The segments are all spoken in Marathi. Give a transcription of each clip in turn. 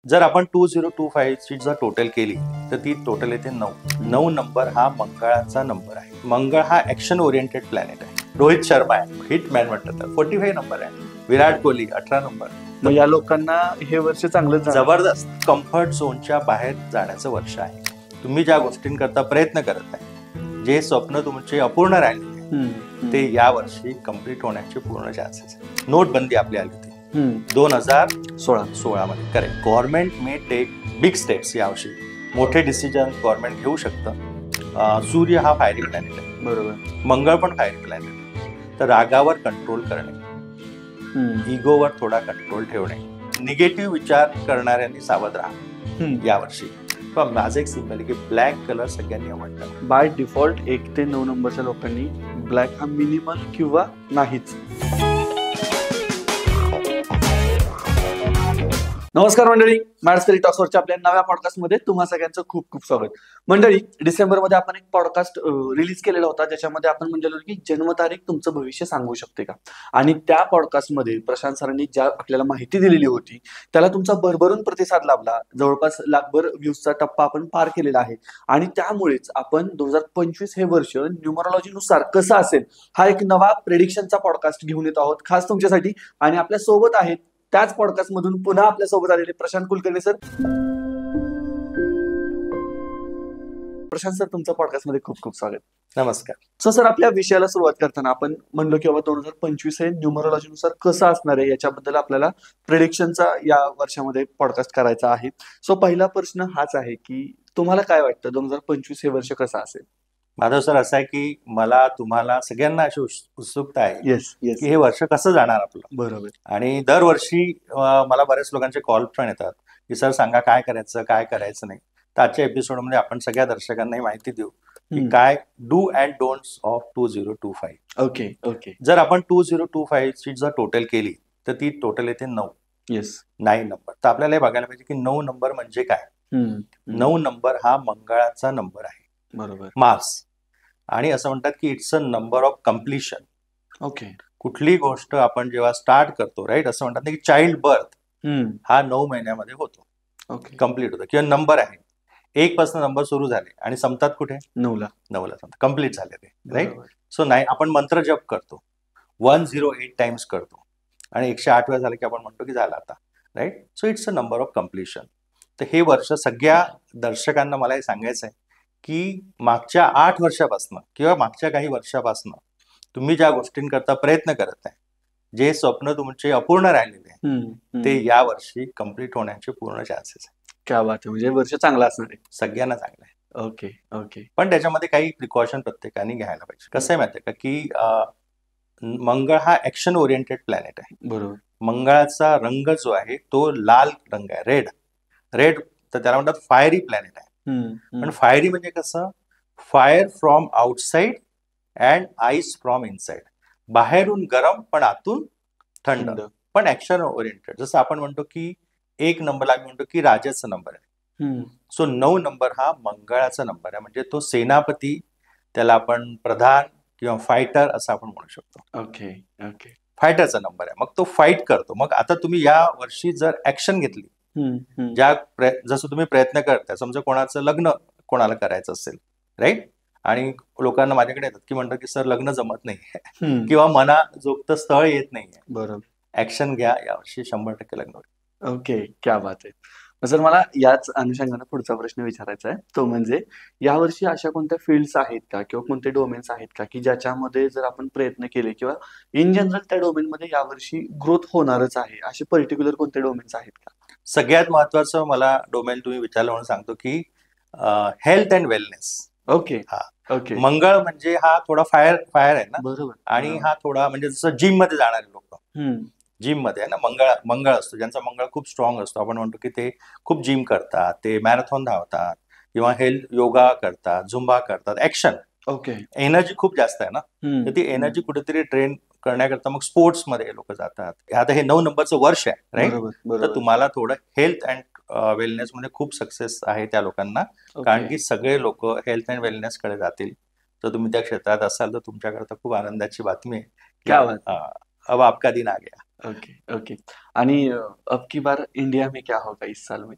जर आपण 2025 ची जर टोटल केली तर ती टोटल येते 9 नंबर हा मंगळाचा नंबर आहे. मंगळ हा ऍक्शन ओरिएंटेड प्लॅनेट आहे. रोहित शर्मा आहे, हिटमॅन म्हणतात, 45 नंबर आहे. विराट कोहली 18 नंबर. मग या लोकांना हे वर्ष चांगलं जबरदस्त कम्फर्ट झोनच्या बाहेर जाण्याचं वर्ष आहे. तुम्ही ज्या गोष्टींकरता प्रयत्न करत आहे, जे स्वप्न तुमचे अपूर्ण राहिले ते या वर्षी कम्प्लीट होण्याचे पूर्ण चान्सेस आहे. नोटबंदी आपली आली होती 2016 मध्ये. Correct. Government may take big steps यावर्षी. मोठे डिसिजन गव्हर्नमेंट घेऊ शकतं. सूर्य हा फायरी प्लॅनेट आहे, बरोबर. मंगळ पण फायरी प्लॅनेट आहे. तर रागावर कंट्रोल करणे, इगोवर थोडा कंट्रोल ठेवणे, निगेटिव्ह विचार करणाऱ्यांनी सावध राहा यावर्षी. पण माझं एक सिम्पल आहे की ब्लॅक कलर सगळ्यांनी आवडतात. बाय डिफॉल्ट 1 ते 9 नंबरच्या लोकांनी ब्लॅक हा मिनिमल किंवा नाहीच. नमस्कार मंडळी, मॅडस्टरी टॉक्सवरच्या आपल्या नव्या पॉडकास्टमध्ये तुम्हा सगळ्यांचं खूप खूप स्वागत. मंडळी, डिसेंबरमध्ये आपण एक पॉडकास्ट रिलीज केलेला होता ज्याच्यामध्ये आपण म्हणजे की जन्मतारीख तुमचं भविष्य सांगू शकते का. आणि त्या पॉडकास्टमध्ये प्रशांत सरांनी ज्या आपल्याला माहिती दिलेली होती त्याला तुमचा भरभरून प्रतिसाद लाभला. जवळपास लाखभर व्ह्यूजचा टप्पा आपण पार केलेला आहे. आणि त्यामुळेच आपण 2025 हे वर्ष न्यूमरोलॉजीनुसार कसं असेल हा एक नवा प्रेडिक्शनचा पॉडकास्ट घेऊन येत आहोत खास तुमच्यासाठी. आणि आपल्या सोबत आहेत त्याच पॉडकास्ट मधून पुन्हा आपल्या सोबत आलेले प्रशांत कुलकर्णी सर. प्रशांत सर, तुमच्या पॉडकास्ट मध्ये खूप खूप स्वागत. नमस्कार. सो सर, आपल्या विषयाला सुरुवात करताना आपण म्हणलो की बाबा 2025 हे न्यूमरोलॉजीनुसार कसं असणार आहे याच्याबद्दल आपल्याला प्रेडिक्शनचा या वर्षामध्ये पॉडकास्ट करायचा आहे. सो पहिला प्रश्न हाच आहे की तुम्हाला काय वाटतं 2025 हे वर्ष कसं असेल? माधव सर, असं आहे की मला तुम्हाला सगळ्यांना अशी उत्सुकता आहे की हे वर्ष कसं जाणार आपलं. बरोबर. आणि दरवर्षी मला बऱ्याच लोकांचे कॉल पण येतात की सर सांगा काय करायचं काय करायचं नाही. तर आजच्या एपिसोडमध्ये आपण सगळ्या दर्शकांना माहिती देऊ की काय do and don'ts of 2025. Okay okay. जर आपण 2025 ची जर टोटल केली तर ती टोटल येते 9 नंबर. तर आपल्याला हे बघायला पाहिजे की 9 नंबर म्हणजे काय. 9 नंबर हा मंगळाचा नंबर आहे, बरोबर, मार्स. आणि असं म्हणतात की it's a number of completion. Okay. कुठली गोष्ट आपण जेव्हा स्टार्ट करतो, राईट, असं म्हणतात की चाइल्ड बर्थ हा 9 महिन्यामध्ये होतो, ओके, कम्प्लीट होतो. किंवा नंबर आहे 1 पासून नंबर सुरू झाले आणि संपतात कुठे 9ला कम्प्लीट झाले ते, राईट. सो नाही, आपण मंत्र जप करतो 108 टाइम्स करतो आणि 108 वेळा झाले की आपण म्हणतो की झालं आता, right. So it's a number of completion. तर हे वर्ष सगळ्या दर्शकांना मला हे सांगायचं आहे की मागच्या 8 वर्षापासून किंवा मागच्या काही वर्षापासून तुम्ही ज्या गोष्टींकरता प्रयत्न करत आहे, जे स्वप्न तुमचे अपूर्ण राहिलेले आहे, ते या वर्षी कम्प्लीट होण्याचे पूर्ण चान्सेस आहे. क्या बात आहे. म्हणजे वर्ष चांगलं असणार आहे, सगळ्यांना चांगलं आहे. Okay okay. पण त्याच्यामध्ये काही प्रिकॉशन प्रत्येकाने घ्यायला पाहिजे. कसं आहे माहिती आहे का की मंगळ हा ऍक्शन ओरिएंटेड प्लॅनेट आहे, बरोबर. मंगळाचा रंग जो आहे तो लाल रंग आहे, रेड. तर त्याला म्हणतात फायरी प्लॅनेट आहे. पण फायरी म्हणजे कसं, fire from outside and ice from inside. बाहेरून गरम पण आतून थंड, पण ऍक्शन ओरिएंटेड. जसं आपण म्हणतो की 1 नंबरला आम्ही म्हणतो की राजाचा नंबर आहे. सो 9 नंबर हा मंगळाचा नंबर आहे. म्हणजे तो सेनापती, त्याला आपण प्रधान किंवा फायटर असं आपण म्हणू शकतो. Okay okay. फायटरचा नंबर आहे. मग तो फाईट करतो. मग आता तुम्ही या वर्षी जर ऍक्शन घेतली, जसं तुम्ही प्रयत्न करताय, समजा कोणाचं लग्न कोणाला करायचं असेल, राईट, आणि लोकांना माझ्याकडे येतात की म्हणतात की सर लग्न जमत नाहीये किंवा मनाजोगतं स्थळ येत नाहीये, बरोबर. ऍक्शन घ्या, यावर्षी 100% लग्न होईल. ओके, क्या बात आहे. सर, मला याच अनुषंगाने पुढचा प्रश्न विचारायचा आहे. तो म्हणजे यावर्षी अशा कोणत्या फील्ड्स आहेत का किंवा कोणते डोमेन्स आहेत का की ज्याच्यामध्ये जर आपण प्रयत्न केले किंवा इन जनरल त्या डोमेनमध्ये यावर्षी ग्रोथ होणारच आहे, असे पर्टिक्युलर कोणते डोमेन्स आहेत का? सगळ्यात महत्वाचं मला डोमेन तुम्ही विचारलं म्हणून सांगतो की हेल्थ अँड वेलनेस. ओके. हा, ओके. मंगळ म्हणजे हा थोडा फायर आहे ना, बरोबर. आणि हा थोडा म्हणजे जसं जिम मध्ये जाणारे लोक, जिम मध्ये आहे ना, मंगळ असतो, ज्यांचा मंगळ खूप स्ट्रॉंग असतो. आपण म्हणतो की ते खूप जिम करतात, ते मॅरेथॉन धावतात किंवा हेल्थ योगा करतात, झुंबा करतात, ऍक्शन. ओके. एनर्जी खूप जास्त आहे ना, तर ती एनर्जी कुठेतरी ट्रेन करण्याकरता मग स्पोर्ट्स मध्ये लोक जातात. आता हे 9 नंबरचं वर्ष आहे, राईट. तर तुम्हाला थोडं हेल्थ अँड वेलनेस मध्ये खूप सक्सेस आहे त्या लोकांना, कारण की सगळे लोक हेल्थ अँड वेलनेस कडे जातील. तर तुम्ही त्या क्षेत्रात असाल तर तुमच्याकरता खूप आनंदाची बातमी आहे. अब आपका दिन आ गया. Okay, okay. आणि अब की बार इंडिया में क्या होगा इस साल में?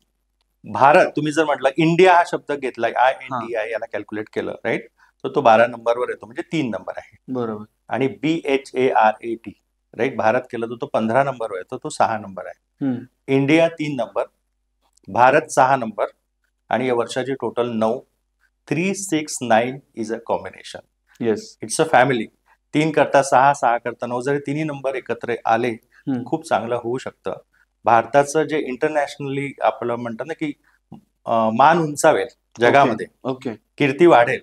भारत तुम्ही जर म्हटलं इंडिया हा शब्द घेतला हां. INDI याला कॅल्क्युलेट केलं राईट, तर तो 12 नंबरवर येतो म्हणजे 3 नंबर आहे. बरोबर. आणि BHARAT राईट भारत केलं तर तो 15 नंबरवर येतो, तो 6 नंबर आहे. हं. इंडिया 3 नंबर, भारत 6 नंबर आणि या वर्षाची total 9. 369 is a combination. Yes. It's a family. 3 करता 6, 6 करता 9 जरी तिन्ही नंबर एकत्र आले हं. खूप चांगलं होऊ शकतं. भारताचं जे इंटरनॅशनली आपलं म्हणतात ना की मान उंचावेल जगामध्ये, ओके. कीर्ती वाढेल.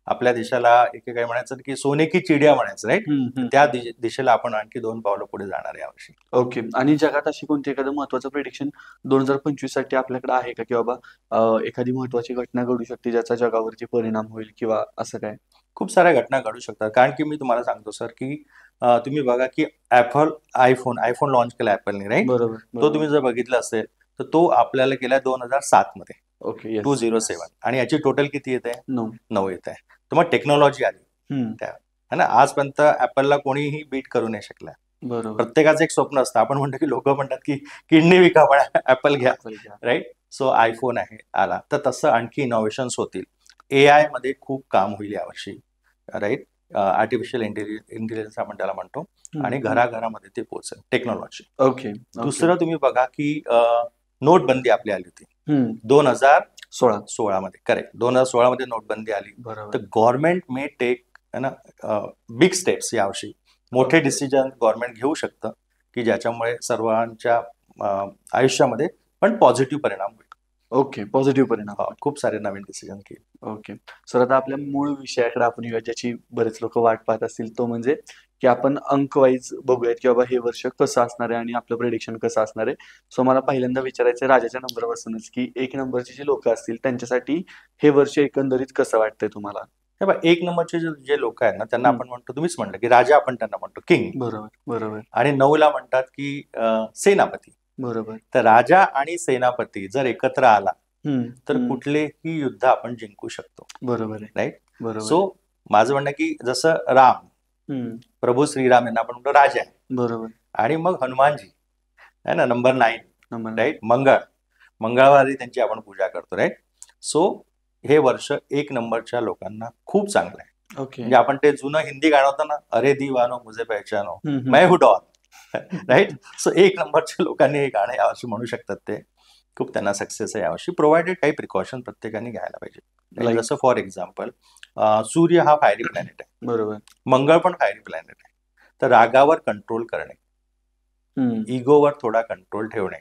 आपल्या देशाला एकेकाळी म्हणायचं की सोने की चिडिया म्हणायचं राईट. हं, हं. त्या दिशेला आपण आणखी 2 पावलं पुढे जाणार आहे यावर्षी. ओके. आणि जगात अशी कोणती एखादं महत्त्वाचं प्रिडिक्शन 2025 साठी आपल्याकडे आहे का? की बाबा एखादी महत्त्वाची घटना घडू शकते ज्याचा जगावरती परिणाम होईल किंवा असं काय? खूप साऱ्या घटना घडू शकतात. कारण की मी तुम्हाला सांगतो सर की तुम्ही बघा की आयफोन लॉन्च केला ॲपलने राईट. बरोबर, तो बरोबर. तुम्ही जर बघितला असेल तर तो आपल्याला केला 2007 मध्ये. ओके. येस. 207 आणि याची टोटल किती येते? 9. 9 येत आहे. तर मग टेक्नॉलॉजी आली हं. त्या है ना. आजपर्यंत ॲपलला कोणीही बीट करू नाही शकला. बरोबर. प्रत्येकाचं एक स्वप्न असतं. आपण म्हणतो की लोक म्हणतात की किडनी विका पण ॲपल घ्या Apple घ्या. राईट. सो आयफोन आहे आला तर तसं आणखी इनोव्हेशन्स होतील. AI मध्ये खूप काम होईल यावर्षी राईट. आर्टिफिशियल इंटेलिजन्स आपण त्याला म्हणतो हं, आणि हं. घराघरामध्ये ते पोहोचेल टेक्नॉलॉजी. ओके. दुसरं तुम्ही बघा की नोटबंदी आपली आली होती हं. 2016 मध्ये करेक्ट. 2016 मध्ये नोटबंदी आली. बरोबर. तर गव्हर्नमेंट मे टेक है ना बिग स्टेप्स यावर्षी. मोठे ओके. डिसिजन गव्हर्नमेंट घेऊ शकतं की ज्याच्यामुळे सर्वांच्या आयुष्यामध्ये पण पॉझिटिव्ह परिणाम होईल. ओके. पॉझिटिव्ह परिणाम. खूप सारे नवीन डिसिजन घेईल. ओके. सर आता आपल्या मूळ विषयाकडे आपण येऊया ज्याची बरेच लोक वाट पाहत असतील तो म्हणजे की आपण अंक वाईज बघूयात की बाबा हे वर्ष कसं असणार आहे आणि आपलं प्रेडिक्शन कसं असणार आहे. सो मला पहिल्यांदा विचारायचं आहे राजाच्या नंबरपासूनच की 1 नंबरची जी लोक असतील त्यांच्यासाठी हे वर्ष एकंदरीत कसं वाटतंय तुम्हाला? हे बघा 1 नंबरचे जे लोक आहेत ना त्यांना आपण म्हणतो, तुम्हीच म्हणलं की राजा आपण त्यांना म्हणतो किंग. बरोबर, बरोबर, आणि 9ला म्हणतात की सेनापती. बरोबर. तर राजा आणि सेनापती जर एकत्र आला हं, तर हं. कुठलेही युद्ध आपण जिंकू शकतो बरोबर आहे. राईट. बरोबर. सो माझं म्हणणं की जसं राम हं. प्रभू श्रीराम यांना आपण म्हणतो राजा आहे. बरोबर. आणि मग हनुमानजी है ना नंबर 9 नंबर राईट. मंगळवारी त्यांची आपण पूजा करतो राईट. सो हे वर्ष 1 नंबरच्या लोकांना खूप चांगलं आहे. ओके. म्हणजे आपण ते जुनं हिंदी गाणं होतं ना, अरे दिवानो मुझे पहचानो हं, हं. मैं हूं डॉन राईट. सो 1 नंबरच्या लोकांनी हे गाणं यावर्षी म्हणू शकतात. ते खूप त्यांना सक्सेस आहे यावर्षी. प्रोव्हाइडेड काही प्रिकॉशन प्रत्येकाने घ्यायला पाहिजे. Like? जसं फॉर एक्झाम्पल सूर्य हा फायरी प्लॅनेट आहे. बरोबर. मंगळ पण फायरी प्लॅनेट आहे. तर रागावर कंट्रोल करणे, हं. इगोवर थोडा कंट्रोल ठेवणे,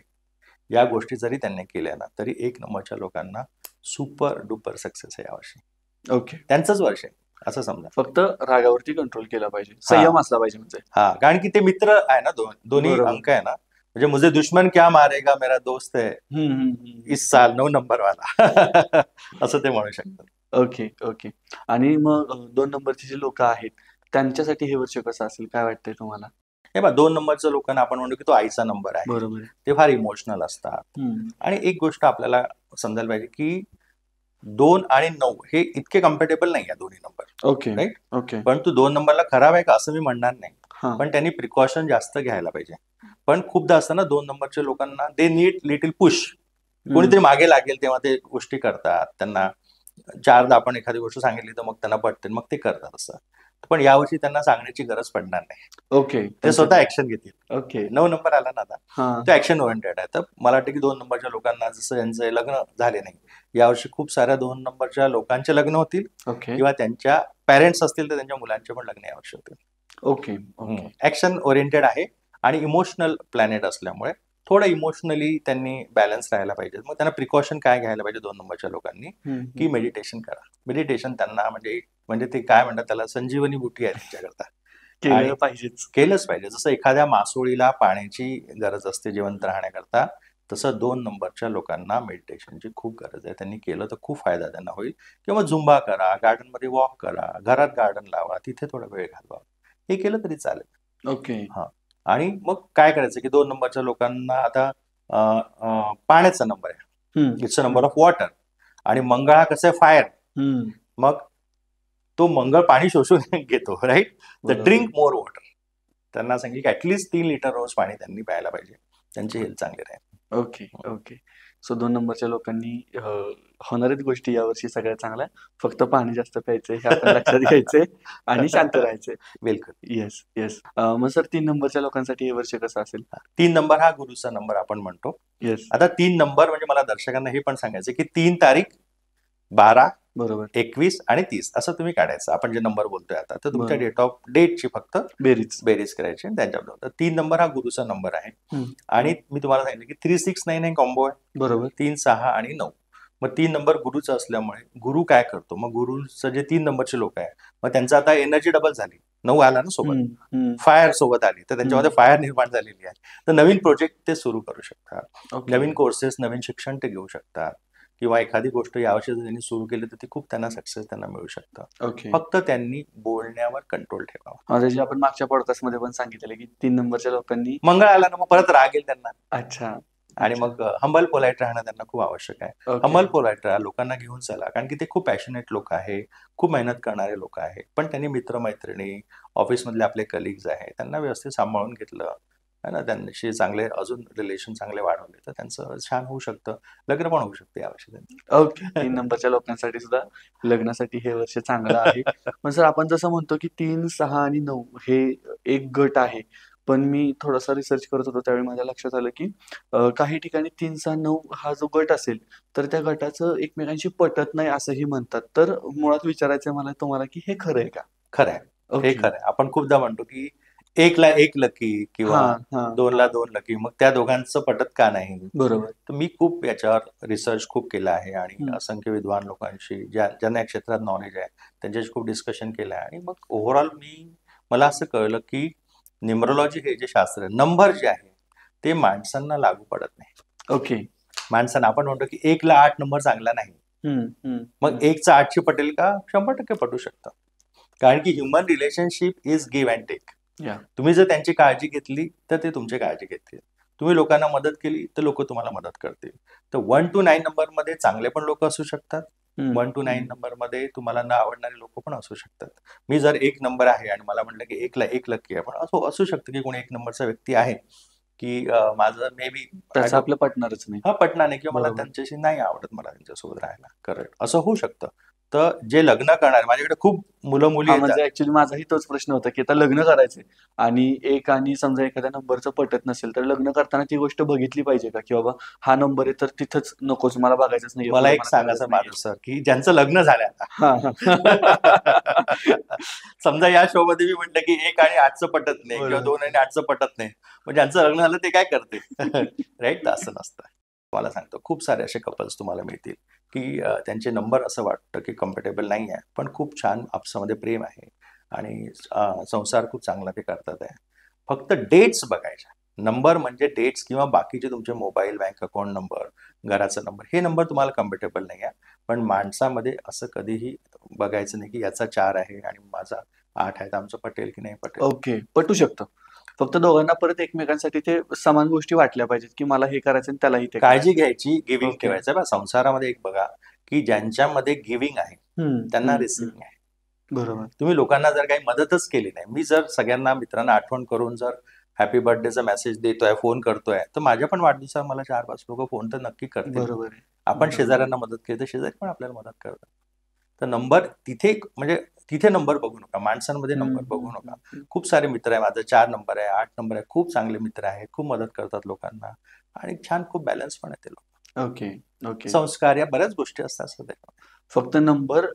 या गोष्टी जरी त्यांनी केल्या ना तरी 1 नंबरच्या लोकांना सुपर डुपर सक्सेस आहे यावर्षी. ओके. त्यांचंच वर्ष आहे असं समजा. फक्त रागावरती कंट्रोल केला पाहिजे. संयम असला पाहिजे म्हणजे. हा कारण की ते मित्र आहे ना दोन्ही बरोबर. अंक आहे ना. म्हणजे मुझे दुश्मन क्या मारेगा मेरा दोस्त है हं, हं, हं. इस साल 9 नंबर वाला असं ते म्हणू शकतात. Okay, okay. आणि मग 2 नंबरची जी लोकं आहेत, त्यांच्यासाठी हे वर्ष कसं असेल? काय वाटतंय तुम्हाला? हे बघा 2 नंबरच्या लोकांना आपण म्हणतो की तो आईचा नंबर आहे. बरोबर आहे. ते फार इमोशनल असतात. हं. आणि एक गोष्ट आपल्याला समजायला पाहिजे की 2 आणि 9 हे इतके कम्फर्टेबल नाही आहे दोन्ही नंबर ओके, राईट. ओके. पण तू 2 नंबरला खराब आहे का असं मी म्हणणार नाही. हां. पण त्यांनी प्रिकॉशन जास्त घ्यायला पाहिजे. पण खूपदा असतं ना 2 नंबरच्या लोकांना दे नीड लिटिल पुश. कोणीतरी मागे लागेल तेव्हा ते गोष्टी करतात. त्यांना 4दा आपण एखादी गोष्ट सांगितली तर मग त्यांना पटते मग ते करतात असं. पण यावर्षी त्यांना सांगण्याची गरज पडणार नाही. ओके. ते स्वतः ऍक्शन घेतील. ओके. 9 नंबर आला ना आता हां. तो ऍक्शन ओरिएंटेड आहे. तर मला वाटतं की 2 नंबरच्या लोकांना जसं यांचे लग्न झाले नाही यावर्षी खूप साऱ्या 2 नंबरच्या लोकांचे लग्न होतील ओके. किंवा त्यांच्या पॅरेंट्स असतील तर त्यांच्या मुलांचे पण लग्न यावर्षी होतील. Okay, okay. ऍक्शन ओरिएंटेड आहे आणि इमोशनल प्लॅनेट असल्यामुळे थोडं इमोशनली त्यांनी बॅलन्स राहायला पाहिजे. मग त्यांना प्रिकॉशन काय घ्यायला पाहिजे 2 नंबरच्या लोकांनी हं, की हं. मेडिटेशन करा. मेडिटेशन त्यांना म्हणजे ते काय म्हणतात त्याला संजीवनी बुटी आहे त्यांच्याकरता. केलं आणि पाहिजेच. केलंच पाहिजे. जसं एखाद्या मासोळीला पाण्याची गरज असते जिवंत राहण्याकरता तसं 2 नंबरच्या लोकांना मेडिटेशनची खूप गरज आहे. त्यांनी केलं तर खूप फायदा त्यांना होईल. किंवा झुंबा करा, गार्डनमध्ये वॉक करा, घरात गार्डन लावा, तिथे थोडा वेळ घालवा. हे केलं तरी चालेल. ओके. हां. आणि मग काय करायचं की 2 नंबरच्या लोकांना आता पाण्याचा नंबर आहे. हं. It's a number of water. आणि मंगळ हा कसं आहे फायर. हं. मग तो मंगळ पाणी शोषून घेतो राईट. तर बरोबर. Drink more water. त्यांना सांगितलं की ऍटलीस्ट 3 लिटर रोज पाणी त्यांनी प्यायला पाहिजे, त्यांची हेल्थ चांगली राहील. Okay, okay. सो 2 नंबरच्या लोकांनी होणाऱ्याच गोष्टी यावर्षी सगळ्या चांगल्या. फक्त पाणी जास्त प्यायचंय हे आपण लक्षात घ्यायचंय आणि शांत राहायचंय. बिलकुल. Yes, yes. मग सर 3 नंबरच्या लोकांसाठी हे वर्ष कसं असेल? 3 नंबर हा गुरुचा नंबर आपण म्हणतो. येस. आता 3 नंबर म्हणजे मला दर्शकांना हे पण सांगायचं की 3 तारीख, 12, बरोबर. 21 आणि 30 असं तुम्ही काढायचं. आपण जे नंबर बोलतोय आता, तर तुमच्या बरोबर. डेटची फक्त बेरीज. बेरीज करायची आणि त्यांच्याबरोबर. तर 3 नंबर हा गुरुचा नंबर आहे. हं. आणि मी तुम्हाला सांगितलं की 3, 6, 9 हे कॉम्बो आहे. बरोबर. 3, 6 आणि 9. मग 3 नंबर गुरुचा असल्यामुळे गुरु काय करतो, मग गुरुचं जे 3 नंबरचे लोक आहे, मग त्यांचं आता एनर्जी डबल झाली. 9 आला ना सोबत, हं, हं. फायर सोबत आली, तर त्यांच्यामध्ये फायर निर्माण झालेली आहे. तर नवीन प्रोजेक्ट ते सुरू करू शकतात, ओके. नवीन कोर्सेस, नवीन शिक्षण ते घेऊ शकतात, किंवा एखादी गोष्ट यावर्षी जर त्यांनी सुरू केली तर ती खूप त्यांना सक्सेस त्यांना मिळू शकतं. ओके. फक्त त्यांनी बोलण्यावर कंट्रोल ठेवावा. जसे आपण मागच्या पॉडकास्टमध्ये पण सांगितलेलं की 3 नंबरच्या लोकांनी मंगळ आला ना मग परत राग येईल त्यांना, अच्छा. आणि मग हंबल पोलाइट राहणं त्यांना खूप आवश्यक आहे. ओके. हंबल पोलाइट राहा, लोकांना घेऊन चला, कारण की ते खूप पॅशनेट लोक आहे, खूप मेहनत करणारे लोक आहे. पण त्यांनी मित्रमैत्रिणी, ऑफिसमधले आपले कलिग्स आहे, त्यांना व्यवस्थित सांभाळून घेतलं है ना, त्यांच्याशी चांगले अजून रिलेशन चांगले वाढवले, तर त्यांचं छान होऊ शकतं. लग्न पण होऊ शकते यावर्षी त्यांचं. ओके. 3 नंबरच्या लोकांसाठी सुद्धा लग्नासाठी हे वर्ष चांगलं आहे. पण सर आपण जसं म्हणतो की 3, 6 आणि 9 हे एक गट आहे. पण मी थोडासा रिसर्च करत होतो त्यावेळी माझ्या लक्षात आलं की काही ठिकाणी 3, 6, 9 हा जो गट असेल तर त्या गटाचं एकमेकांशी पटत नाही असंही म्हणतात. तर मुळात विचारायचंय मला तुम्हाला की हे खरं आहे का? खरं आहे, हे ओके. खरं आहे. आपण खूपदा म्हणतो की 1ला 1 लकी किंवा हां, हां. 2ला 2 लकी, मग त्या दोघांचं पटत का नाही? बरोबर. तर मी खूप याच्यावर रिसर्च खूप केला आहे आणि हं. असंख्य विद्वान लोकांशी ज्यांना या क्षेत्रात नॉलेज आहे त्यांच्याशी खूप डिस्कशन केलं आहे. आणि मग ओव्हरऑल मला असं कळलं की न्युमरोलॉजी हे जे शास्त्र आहे, नंबर जे आहे ते माणसांना लागू पडत नाही. ओके. माणसांना आपण म्हणतो की 1ला 8 नंबर चांगला नाही, हं, हं, मग हं. 1चा 8शी पटेल का? 100% पटू शकतं. कारण की human relationship is give and take. या. तुम्ही जर त्यांची काळजी घेतली तर ते तुमची काळजी घेतील. तुम्ही लोकांना मदत केली तर लोक तुम्हाला मदत करतील. तर 1 to 9 नंबरमध्ये चांगले पण लोक असू शकतात, हं, 1 to 9 हं. नंबरमध्ये तुम्हाला न आवडणारे लोक पण असू शकतात. मी जर 1 नंबर आहे आणि मला म्हटलं की 1ला 1 लकी आहे, पण असं असू शकतं की कोणी 1 नंबरचा व्यक्ती आहे की माझं मे बी त्याचं आपलं पटणारच नाही. पटणार नाही किंवा मला बरोबर. त्यांच्याशी नाही आवडत मला त्यांच्यासोबत राहायला. करेक्ट, असं होऊ शकतं. तर जे लग्न करणार, माझ्याकडे खूप मुलं-मुली हां, येतात. म्हणजे ऍक्च्युली माझाही तोच प्रश्न होता की आता लग्न करायचंय आणि एक आणि समजा एखाद्या नंबरचं पटत नसेल तर लग्न करताना ती गोष्ट बघितली पाहिजे का की बाबा हा नंबर आहे तर तिथंच नकोच, मला बघायचंच नाही. मला एक सांगा सर माझं सर की ज्यांचं लग्न झालंय आता समजा या शो मध्ये मी म्हटलं की 1 आणि 8चं पटत नाही किंवा 2 आणि 8चं पटत नाही, मग ज्यांचं लग्न झालं ते काय करते राईट? असं नसतं. मला सांगतो खूप सारे असे कपल्स तुम्हाला मिळतील की त्यांचे नंबर असं वाटतं की कम्फर्टेबल नाही आहे, पण खूप छान आपसामध्ये प्रेम आहे आणि संसार खूप चांगला ते करतात आहे. फक्त डेट्स बघायच्या. नंबर म्हणजे डेट्स किंवा बाकीचे तुमचे मोबाईल, बँक अकाउंट नंबर, घराचा नंबर, हे नंबर तुम्हाला कम्फर्टेबल नाही आहे. पण माणसामध्ये असं कधीही बघायचं नाही की याचा 4 आहे आणि माझा 8 आहे, तर आमचं पटेल की नाही पटेल. ओके, पटू शकतं. फक्त दोघांना परत एकमेकांसाठी ते समान गोष्टी वाटल्या पाहिजेत की मला हे करायचं आणि त्यालाही ते काळजी घ्यायची, गिव्हिंग ओके. ठेवायचं. बा संसारामध्ये एक बघा की ज्यांच्यामध्ये गिव्हिंग आहे हं, त्यांना हं, रिसिव्हिंग आहे. बरोबर. तुम्ही लोकांना जर काही मदतच केली नाही, मी जर सगळ्यांना मित्रांना आठवण करून जर हॅपी बर्थडेचा मेसेज देतोय, फोन करतोय, तर माझ्या पण वाढदिवसाला मला 4-5 लोक फोन तर नक्की करतील. बरोबर आहे. आपण बरोबर. शेजाऱ्यांना मदत केली तर शेजारी पण आपल्याला मदत करतात. तर नंबर तिथे नंबर बघू नका, माणसांमध्ये हं, नंबर बघू हं, नका. हं. खूप सारे मित्र आहे, माझा 4 नंबर आहे, 8 नंबर आहे, खूप चांगले मित्र आहेत, खूप मदत करतात लोकांना आणि छान खूप बॅलन्स पण आहे ते लोक. Okay, okay. संस्कार या बऱ्याच गोष्टी असतात सध्या. फक्त नंबर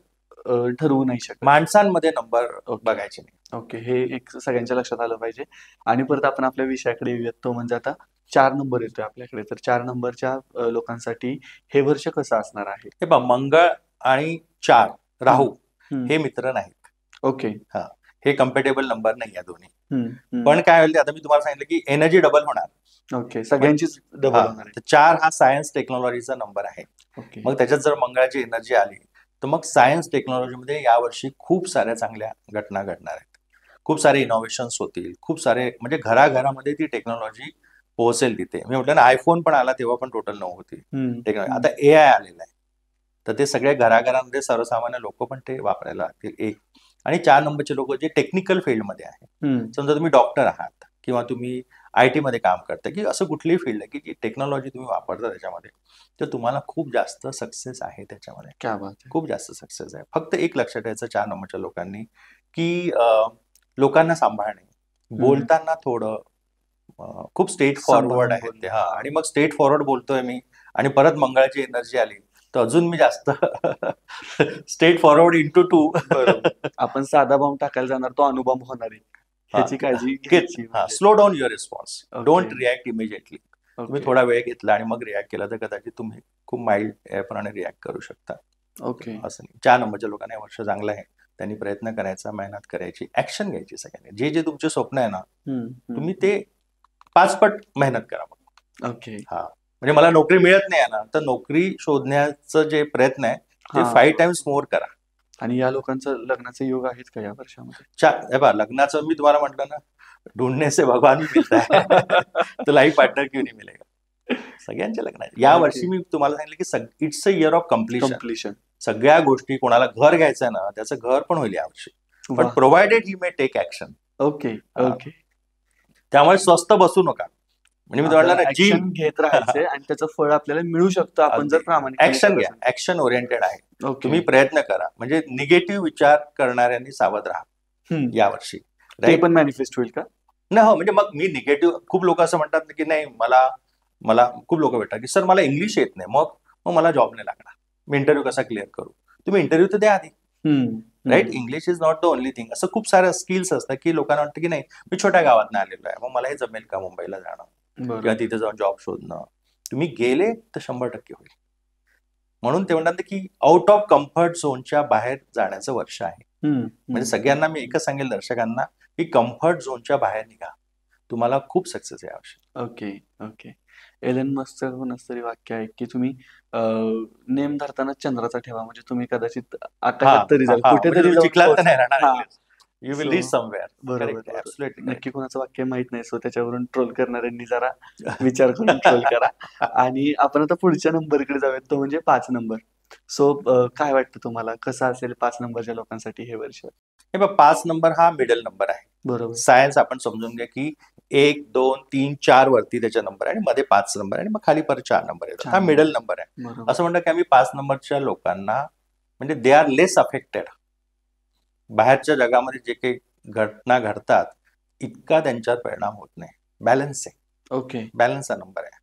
ठरवू नाही शकत. माणसांमध्ये नंबर ओके. बघायचे नाही. ओके, हे एक सगळ्यांच्या लक्षात आलं पाहिजे. आणि परत आपण आपल्या विषयाकडे येऊयात, तो म्हणजे आता 4 नंबर येतोय आपल्याकडे. तर 4 नंबरच्या लोकांसाठी हे वर्ष कसं असणार आहे? हे पहा, मंगळ आणि 4 राहू हं. हे मित्र नाहीत. ओके. हे कम्पेटेबल नंबर नाही या दोन्ही. हं, हं. पण काय होईल, आता मी तुम्हाला सांगितलं की एनर्जी डबल होणार. ओके, सगळ्यांचीच डबल होणार आहे. तर 4 हा सायन्स टेक्नॉलॉजीचा नंबर आहे. ओके. मग त्याच्यात जर मंगळाची एनर्जी आली तर मग सायन्स टेक्नॉलॉजीमध्ये यावर्षी खूप साऱ्या चांगल्या घटना घडणार आहेत. खूप सारे इनोव्हेशन्स होतील, खूप सारे म्हणजे घराघरामध्ये ती टेक्नॉलॉजी पोहोचेल तिथे. मी म्हटलं ना, आयफोन पण आला तेव्हा पण टोटल 9 होती हं, टेक्नॉलॉजी. हं. आता AI आलेलं आहे, तर ते सगळे घराघरामध्ये सर्वसामान्य लोक पण ते वापरायला लागतील. एक आणि 4 नंबरचे लोक जे टेक्निकल फील्डमध्ये आहे, समजा तुम्ही डॉक्टर आहात किंवा तुम्ही IT मध्ये काम करता की असं कुठलीही फील्ड आहे की जी टेक्नॉलॉजी तुम्ही वापरता त्याच्यामध्ये, तर तुम्हाला खूप जास्त सक्सेस आहे त्याच्यामध्ये. क्या बात आहे. खूप जास्त सक्सेस आहे. फक्त एक लक्षात ठेवायचं 4 नंबरच्या लोकांनी की लोकांना सांभाळणे, बोलताना थोडं खूप स्ट्रेट फॉरवर्ड आहेत ते. हा, आणि मग स्ट्रेट फॉरवर्ड बोलतोय मी आणि परत मंगळाची एनर्जी आली तर अजून मी जास्त स्ट्रेट फॉरवर्ड इंटू 2. आपण साधा बॉम्ब टाकायला जाणार तो अणुबॉम्ब होणार आहे ह्याची काळजी घ्यायची. Slow down your response, Okay. Don't react immediately. तुम्ही ओके थोडा वेळ घेतला आणि मग रिॲक्ट केला तर कदाचित तुम्ही खूप माइल्डपणाने रिॲक्ट करू शकता. ओके असं नाही. 4 नंबरच्या लोकांना हे वर्ष चांगलं आहे. त्यांनी प्रयत्न करायचा, मेहनत करायची, ऍक्शन घ्यायची सगळ्यांनी. जे जे तुमचे स्वप्न आहे ना, तुम्ही ते 5 पट मेहनत करा मग. ओके हा, म्हणजे मला नोकरी मिळत नाही ना, तर नोकरी शोधण्याचं जे प्रयत्न आहे ते 5 टाइम्स मोर करा. आणि या लोकांचं लग्नाचे योग आहेत का या वर्षामध्ये? हे बघा, लग्नाचं मी तुम्हाला म्हटलं ना, ढूंढने से भगवान भी मिलता है तो लाईफ पार्टनर क्यों नहीं मिलेगा. सगळ्यांचे लग्न आहे या वर्षी. मी तुम्हाला सांगितलं की it's a year of completion. सगळ्या गोष्टी, कोणाला घर घ्यायचं ना त्याचं घर पण होईल यावर्षी, पण provided he may take action. Okay okay. त्यामुळे स्वस्त बसू नका. म्हणजे मी तुम्हाला ना, ऍक्शन घेत राहायचे आणि त्याचं फळ आपल्याला मिळू शकतं आपण जर प्रामाणिक ऍक्शन घ्या. ऍक्शन ओरिएंटेड आहे. तुम्ही प्रयत्न करा. म्हणजे निगेटिव्ह विचार करणाऱ्यांनी सावध राहा यावर्षी. ते पण मॅनिफेस्ट होईल का? नाही, हो, म्हणजे मग मी निगेटिव्ह, खूप लोक असं म्हणतात की नाही, मला खूप लोक भेटतात की सर मला इंग्लिश येत नाही, मग मला जॉब नाही लागणार, मी इंटरव्ह्यू कसा क्लिअर करू. तुम्ही इंटरव्ह्यू तर द्या आधी, right. English is not the only thing. असं खूप साऱ्या स्किल्स असतात की लोकांना वाटतं की नाही, मी छोट्या गावात नाही आलेलो आहे, मग मला हे जमेल का मुंबईला जाणं किंवा तिथे जाऊन जॉब शोधणं. तुम्ही गेले तर 100% होईल. म्हणून ते म्हणतात की आउट ऑफ कम्फर्ट झोनच्या बाहेर जाण्याचं वर्ष आहे. म्हणजे सगळ्यांना मी एकच सांगेल दर्शकांना की कम्फर्ट झोनच्या बाहेर निघा, तुम्हाला खूप सक्सेस आहे यावर्षी. Okay okay. एलन मस्कचं कोणाचं तरी वाक्य आहे की तुम्ही नेम धरताना चंद्राचा ठेवा, म्हणजे तुम्ही कदाचित आकाशात तरी जाल, कुठेतरी चिखलात नाही राहणार, यू विल रीच समवेअर. बरोबर. नक्की कोणाचं वाक्य माहित नाही, सो त्याच्यावरून ट्रोल करणाऱ्यांनी जरा विचार करून ट्रोल करा. आणि आपण आता पुढच्या नंबरकडे जाऊयात, तो म्हणजे 5 नंबर. सो काय वाटतं तुम्हाला, कसं असेल 5 नंबरच्या लोकांसाठी हे वर्ष? हे बघ, 5 नंबर हा मिडल नंबर आहे. बरोबर. सायन्स आपण समजून घ्या की 1, 2, 3, 4 वरती त्याच्या नंबर आहे आणि मध्ये 5 नंबर आहे आणि मग खाली परत 4 नंबर येतो. हा मिडल नंबर आहे. असं म्हणतात की आम्ही 5 नंबरच्या लोकांना, म्हणजे दे आर लेस अफेक्टेड. बाहेरच्या जगामध्ये जे काही घटना घडतात इतका त्यांच्यावर परिणाम होत नाही. बॅलन्स आहे. ओके. बॅलन्सचा नंबर आहे.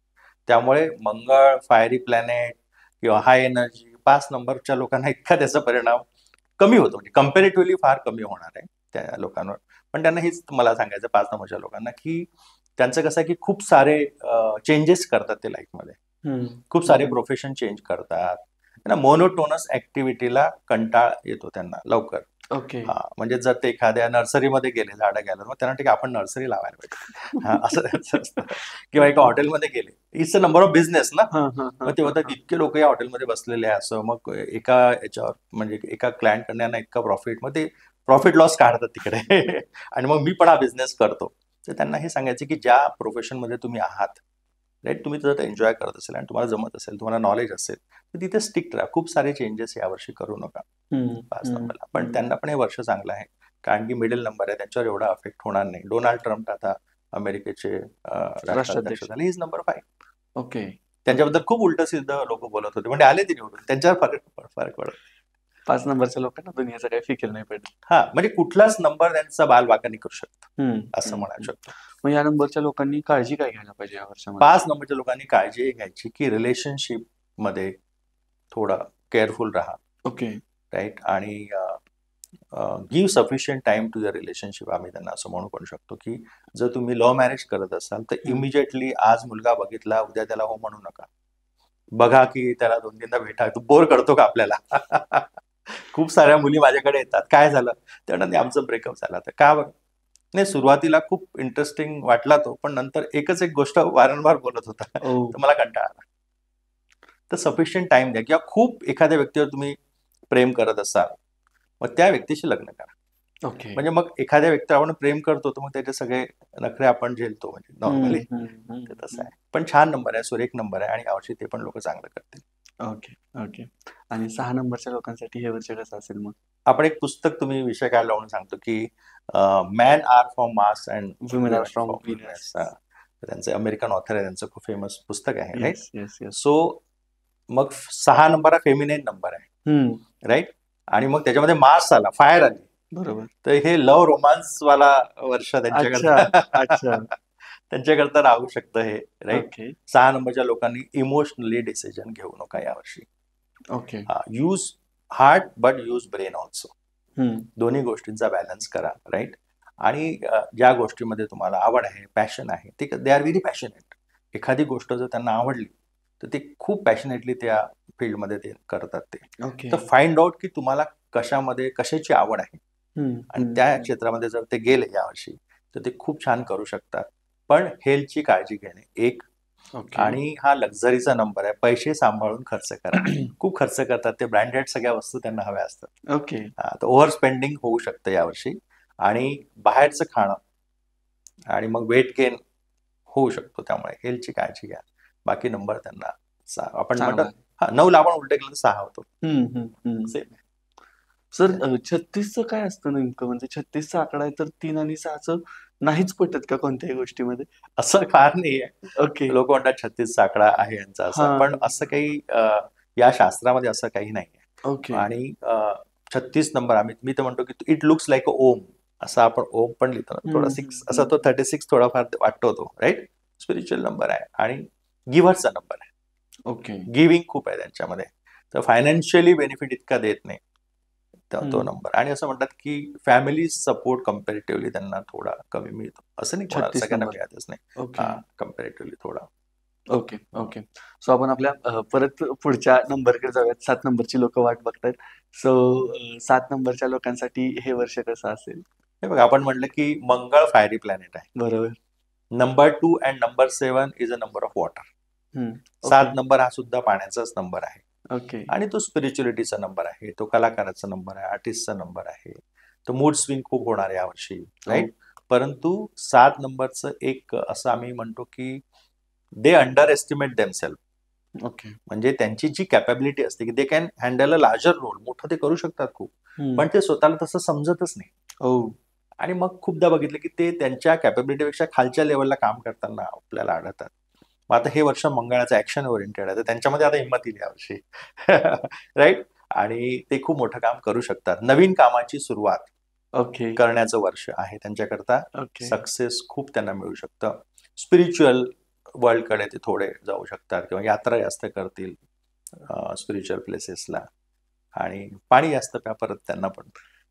त्यामुळे मंगळ, फायरी प्लॅनेट किंवा हाय एनर्जी, 5 नंबरच्या लोकांना इतका त्याचा परिणाम कमी होतो, म्हणजे कम्पॅरेटिव्हली फार कमी होणार आहे त्या लोकांवर. पण त्यांना हेच मला सांगायचं 5 नंबरच्या लोकांना की त्यांचं कसं आहे की खूप सारे चेंजेस करतात ते लाईफमध्ये, खूप सारे प्रोफेशन चेंज करतात. मोनोटोनस ऍक्टिव्हिटीला कंटाळ येतो त्यांना लवकर. ओके. म्हणजे जर ते एखाद्या नर्सरीमध्ये गेले झाडं घ्यायला, मग त्यांना ठीक आहे आपण नर्सरी लावायला पाहिजे, असं त्यांचं असतं. किंवा एका हॉटेलमध्ये गेले, it's a number of business ना, मग ते होतात इतके लोक या हॉटेलमध्ये बसलेले आहे, असं मग एका याच्यावर, म्हणजे एका क्लायंटकडनं इतका प्रॉफिट, मग ते प्रॉफिट लॉस काढतात तिकडे आणि मग मी पण हा बिझनेस करतो. तर त्यांना हे सांगायचं की ज्या प्रोफेशनमध्ये तुम्ही आहात, राईट, तुम्ही जर एन्जॉय करत असेल आणि तुम्हाला जमत असेल, तुम्हाला नॉलेज असेल, तर तिथे स्टिक राहा. खूप सारे चेंजेस यावर्षी करू नका 5 नंबरला. पण त्यांना पण हे वर्ष चांगलं आहे, कारण की मिडल नंबर आहे, त्यांच्यावर एवढा अफेक्ट होणार नाही. डोनाल्ड ट्रम्प आता अमेरिकेचे राष्ट्राध्यक्ष झाले, इज नंबर 5. ओके. त्यांच्याबद्दल खूप उलट सिद्ध लोक बोलत होते, म्हणजे आले ते निवडून, त्यांच्यावर फरक पडत. 5 नंबरच्या लोकांना दुनियाचा काही फिकीर नाही पडत. म्हणजे कुठलाच नंबर त्यांचा बालवाकानी करू शकतो, असं म्हणायला शकतो. मग या नंबरच्या लोकांनी काळजी काय घ्यायला पाहिजे या वर्षामध्ये? 5 नंबरच्या लोकांनी काळजी घ्यायची की रिलेशनशिप मध्ये थोडा केअरफुल राहा. ओके. राईट. आणि give sufficient time to the relationship. आम्ही त्यांना असं म्हणू शकतो की जर तुम्ही लव्ह मॅरेज करत असाल तर इमिजिएटली आज मुलगा बघितला उद्या त्याला हो म्हणू नका. बघा की त्याला 2-3दा भेटा. तो बोर करतो का आपल्याला? खूप साऱ्या मुली माझ्याकडे येतात, काय झालं, त्यानंतर आमचं ब्रेकअप झाला. तर का बरं? नाही, सुरुवातीला खूप इंटरेस्टिंग वाटला तो, पण नंतर एकच एक गोष्ट वारंवार बोलत होता, तर मला कंटाळा आला. तर सफिशियंट टाइम द्या. किंवा खूप एखाद्या व्यक्तीवर तुम्ही प्रेम करत असाल, मग त्या व्यक्तीशी लग्न करा. ओके. म्हणजे मग एखाद्या व्यक्तीवर आपण प्रेम करतो तर मग त्याचे सगळे नखरे आपण झेलतो, म्हणजे नॉर्मली तसं आहे. पण छान नंबर आहे, सुरेख नंबर आहे, आणि यावर्षी ते पण लोक चांगलं करतील. Okay okay. आणि 6 नंबरच्या लोकांसाठी हे वर्ष कसं असेल मग? आपण एक पुस्तक तुम्ही विषय काय लावून सांगतो की man are from Mars and women are from Venus. त्यांचे अमेरिकन ऑथर आहे, त्यांचं खूप फेमस पुस्तक आहे, right. Yes yes yes. So मग 6 नंबर हा फेमिनाईन नंबर आहे, राईट. आणि मग त्याच्यामध्ये मार्स आला, फायर आली, बरोबर. तर हे लव्ह रोमांस वाला वर्ष अच्छा त्यांच्याकरता अच्छा. त्यांच्याकरता राहू शकतं हे, राईट. ओके 6 नंबरच्या लोकांनी इमोशनली डिसिजन घेऊ नका यावर्षी. Okay. Use heart but use brain also. दोन्ही गोष्टींचा बॅलन्स करा, राईट. आणि ज्या गोष्टीमध्ये तुम्हाला आवड आहे, पॅशन आहे, ते दे आर व्हेरी पॅशनेट. एखादी गोष्ट जर त्यांना आवडली तर ते खूप पॅशनेटली त्या फील्डमध्ये ते करतात ते. ओके. तर फाइंड आउट की तुम्हाला कशामध्ये कशाची आवड आहे आणि त्या क्षेत्रामध्ये जर ते गेले यावर्षी तर ते खूप छान करू शकतात. पण हेल्थची काळजी घेणे एक. ओके. आणि हा लक्झरीचा नंबर आहे, पैसे सांभाळून खर्च करा. खूप खर्च करतात ते, ब्रँडेड सगळ्या वस्तू त्यांना हव्या असतात. ओके. तर ओव्हर स्पेंडिंग होऊ शकतं यावर्षी. आणि बाहेरचं खाणं आणि मग वेट गेन होऊ शकतो, त्यामुळे हेल्थची काळजी घ्या. बाकी नंबर त्यांना आपण चांगला म्हणतात 9 आपण उलटे केलं तर 6 होतो. आहे. सर 36चं काय असतं नेमकं? म्हणजे 36चा आकडा आहे तर 3 आणि 6चं नाहीच पटत का कोणत्याही गोष्टीमध्ये? असं फार नाहीये. ओके. लोक म्हणतात 36चा आकडा आहे यांचा असा, हा. पण असं काही या शास्त्रामध्ये असं काही नाहीये. ओके. आणि 36 नंबर मी तर म्हणतो की इट लुक्स लाईक अ ओम, असा आपण ओम पण लिहितो ना, थोडा 6 असा तो 36 थोडाफार वाटतो तो, राईट. स्पिरिच्युअल नंबर आहे आणि गिव्हरचा नंबर आहे. ओके. गिव्हिंग खूप आहे त्यांच्यामध्ये, तर फायनान्शियली बेनिफिट इतका देत नाही तो नंबर. आणि असं म्हणतात की फॅमिली सपोर्ट कम्पॅरेटिव्हली त्यांना थोडा कमी मिळतो, असं नाही कोणाला 36 सगळ्यांना नंबर. मिळतच नाही, ओके. कम्पॅरेटिव्हली थोडा. Okay okay. सो आपण आपल्या परत पुढच्या नंबरकडे जाऊयात. 7 नंबरची लोक वाट बघतायत. सो 7 नंबरच्या लोकांसाठी हे वर्ष कसं असेल? हे बघा, आपण म्हटलं की मंगळ फायरी प्लॅनेट आहे. बरोबर. Number 2 and number 7 is a number of water. 7 number हा सुद्धा पाण्याचाच नंबर आहे. ओके. आणि तो स्पिरिच्युअलिटीचा नंबर आहे, तो कलाकाराचा नंबर आहे, आर्टिस्टचा नंबर आहे. तो मूड स्विंग खूप होणार आहे यावर्षी, राईट. परंतु 7 नंबरचं एक असं आम्ही म्हणतो की they underestimate themselves. Okay. म्हणजे त्यांची जी कॅपॅबिलिटी असते की they can handle a larger role, मोठं ते करू शकतात खूप, पण ते स्वतःला तसं समजतच नाही. आणि मग खूपदा बघितलं की ते त्यांच्या कॅपॅबिलिटीपेक्षा खालच्या लेवलला काम करताना आपल्याला आढळतात. मग आता हे वर्ष मंगळाचं ऍक्शन ओरिएंटेड आहे, तर त्यांच्यामध्ये आता हिंमत येईल यावर्षी, राईट. आणि ते खूप मोठं काम करू शकतात. नवीन कामाची सुरुवात करण्याचं वर्ष आहे त्यांच्याकरता. सक्सेस खूप त्यांना मिळू शकतं. स्पिरिच्युअल वर्ल्डकडे ते थोडे जाऊ शकतात किंवा यात्रा जास्त करतील स्पिरिच्युअल प्लेसेसला. आणि पाणी जास्त प्या परत त्यांना पण.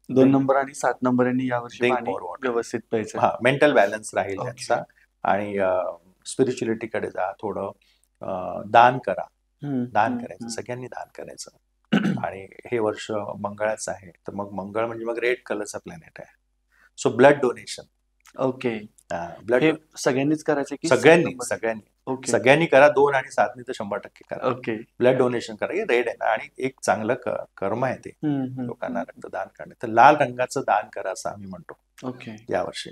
2 नंबर आणि 7 नंबर यांनी यावर्षी पाणी व्यवस्थित प्यायचं. हा, मेंटल बॅलन्स राहील त्यांचा. आणि स्पिरिच्युअलिटीकडे जा, थोडं दान करा. दान करायचं, सगळ्यांनी दान करायचं. आणि हे वर्ष मंगळाचं आहे, तर मग मंगळ म्हणजे मग रेड कलरचा प्लॅनेट आहे. So blood donation. Okay. Blood सगळ्यांनीच करायचं की? सगळ्यांनी करा. 2 आणि 7 तर 100% करा. ओके. ब्लड डोनेशन करा. हे रेड आहे ना, आणि एक चांगलं कर्म आहे ते लोकांना रक्तदान करणे. तर लाल रंगाचं दान करा असं आम्ही म्हणतो. ओके. यावर्षी.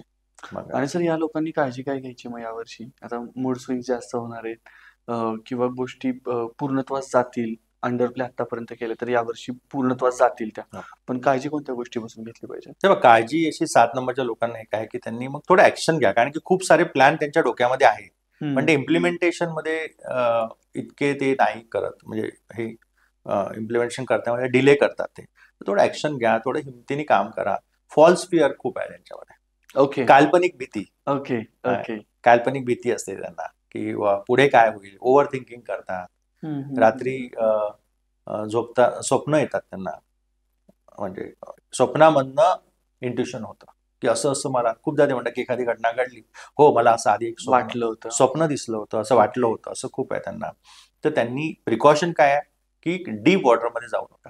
आणि सर या लोकांनी काळजी काय घ्यायची मग यावर्षी? आता मूड स्विंग जास्त होणार आहेत किंवा गोष्टी पूर्णत्वास जातील. अंडरप्ले आतापर्यंत केले तर यावर्षी पूर्णत्वास जातील त्या, पण काळजी कोणत्या गोष्टीपासून घेतली पाहिजे? तेव्हा काळजी अशी 7 नंबरच्या लोकांना एक आहे की त्यांनी मग थोडं ऍक्शन घ्या, कारण की खूप सारे प्लॅन त्यांच्या डोक्यामध्ये आहे, पण ते इम्प्लिमेंटेशन मध्ये इतके ते नाही करत. म्हणजे हे इम्प्लिमेंटेशन करण्यामध्ये डिले करतात ते. थोडं ऍक्शन घ्या, थोडं हिमतीने काम करा. फॉल्स फिअर खूप आहे त्यांच्यामध्ये. ओके. काल्पनिक भीती. Okay okay. काल्पनिक भीती असते त्यांना की पुढे काय होईल. ओव्हर थिंकिंग करतात. रात्री झोपता स्वप्न येतात त्यांना, म्हणजे स्वप्नामधनं इंट्युशन होतं की असं असं मला खूपदा ते म्हणतात की एखादी घटना घडली, हो मला असं आधी एक वाटलं होतं, स्वप्न दिसलं होतं, असं वाटलं होतं, असं खूप आहे त्यांना. तर त्यांनी प्रिकॉशन काय आहे की डीप वॉटरमध्ये जाऊ नका.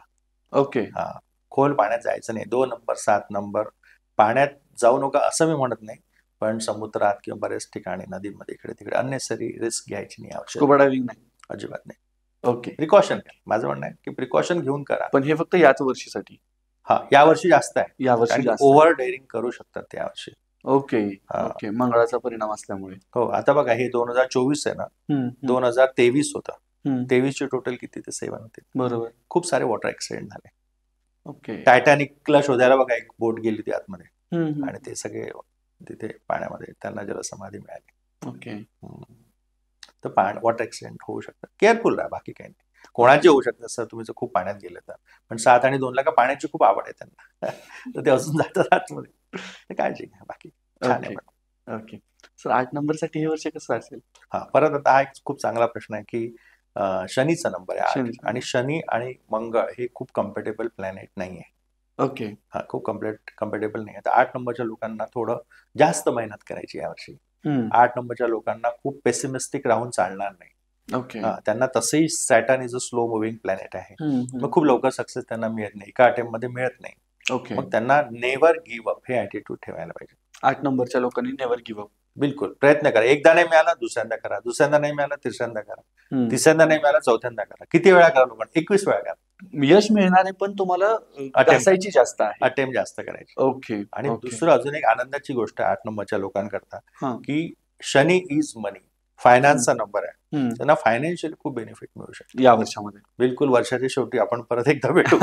ओके. हा, खोल पाण्यात जायचं नाही. 2 नंबर 7 नंबर पाण्यात जाऊ नका असं मी म्हणत नाही, पण समुद्रात किंवा बऱ्याच ठिकाणी नदीमध्ये इकडे तिकडे अननेसरी रिस्क घ्यायची नाही. स्कुबा डायव्हिंग नाही, अजिबात नाही. ओके. प्रिकॉशन घ्या. माझं म्हणणं आहे की प्रिकॉशन घेऊन करा, पण हे फक्त याच वर्षीसाठी. हा, यावर्षी जास्त आहे. यावर्षी जास्त ओव्हर डेअरिंग करू शकतात ते यावर्षी. Okay okay. मंगळाचा परिणाम असल्यामुळे. हो, आता बघा हे 2024 आहे ना, 2023 होतं. 23चे टोटल किती ते 7 होते. बरोबर. खूप सारे वॉटर ऍक्सिडेंट झाले. ओके. टायटॅनिकला शोधायला बघा एक बोट गेली होती आतमध्ये, हम्म, आणि ते सगळे तिथे पाण्यामध्ये त्यांना जलसमाधी मिळाली. ओके. तर वॉटर ऍक्सिडेंट होऊ शकतात, केअरफुल राहा, बाकी काही नाही. कोणाचे होऊ शकतात सर, तुम्ही जर खूप पाण्यात गेले तर, पण 7 आणि 2 ला का पाण्याची खूप आवड आहे त्यांना तर ते अजून जातात आतमध्ये, तर काळजी घ्या, बाकी छान आहे. ओके. सर 8 नंबरसाठी हे वर्ष कसं असेल? हा, परत आता हा एक खूप चांगला प्रश्न आहे की शनीचा नंबर आहे 8, शनीचा. आणि शनी आणि मंगळ हे खूप कम्पेटेबल प्लॅनेट नाहीये. ओके. हा, खूप कम्पेटेबल नाही आहे. तर 8 नंबरच्या लोकांना थोडं जास्त मेहनत करायची यावर्षी. 8 नंबरच्या लोकांना खूप पेसिमिस्टिक राहून चालणार नाही. ओके. त्यांना तसंही Saturn is a slow moving planet आहे, मग खूप लवकर सक्सेस त्यांना मिळत नाही, एका अटेम्प्ट मध्ये मिळत नाही. ओके. मग त्यांना नेव्हर गिव्ह अप हे ॲटिट्यूड ठेवायला पाहिजे. 8 नंबरच्या लोकांनी नेव्हर गिव्ह अप. बिलकुल, प्रयत्न करा. एकदा नाही मिळाला दुसऱ्यांदा करा, दुसऱ्यांदा नाही मिळाला तिसऱ्यांदा करा, तिसऱ्यांदा नाही मिळाला चौथ्यांदा करा. किती वेळा करा लोकांना? 21 वेळा करा. यश मिळणार आहे, पण तुम्हाला घासायची जास्त आहे, अटेम्प्ट जास्त करायची. ओके. आणि दुसरं अजून एक आनंदाची गोष्ट 8 नंबरच्या लोकांकरता, की शनी इज मनी, फायनान्सचा नंबर आहे, त्यांना फायनान्शियल खूप बेनिफिट मिळू शकते या वर्षामध्ये. बिलकुल. वर्षाच्या शेवटी आपण परत एकदा भेटू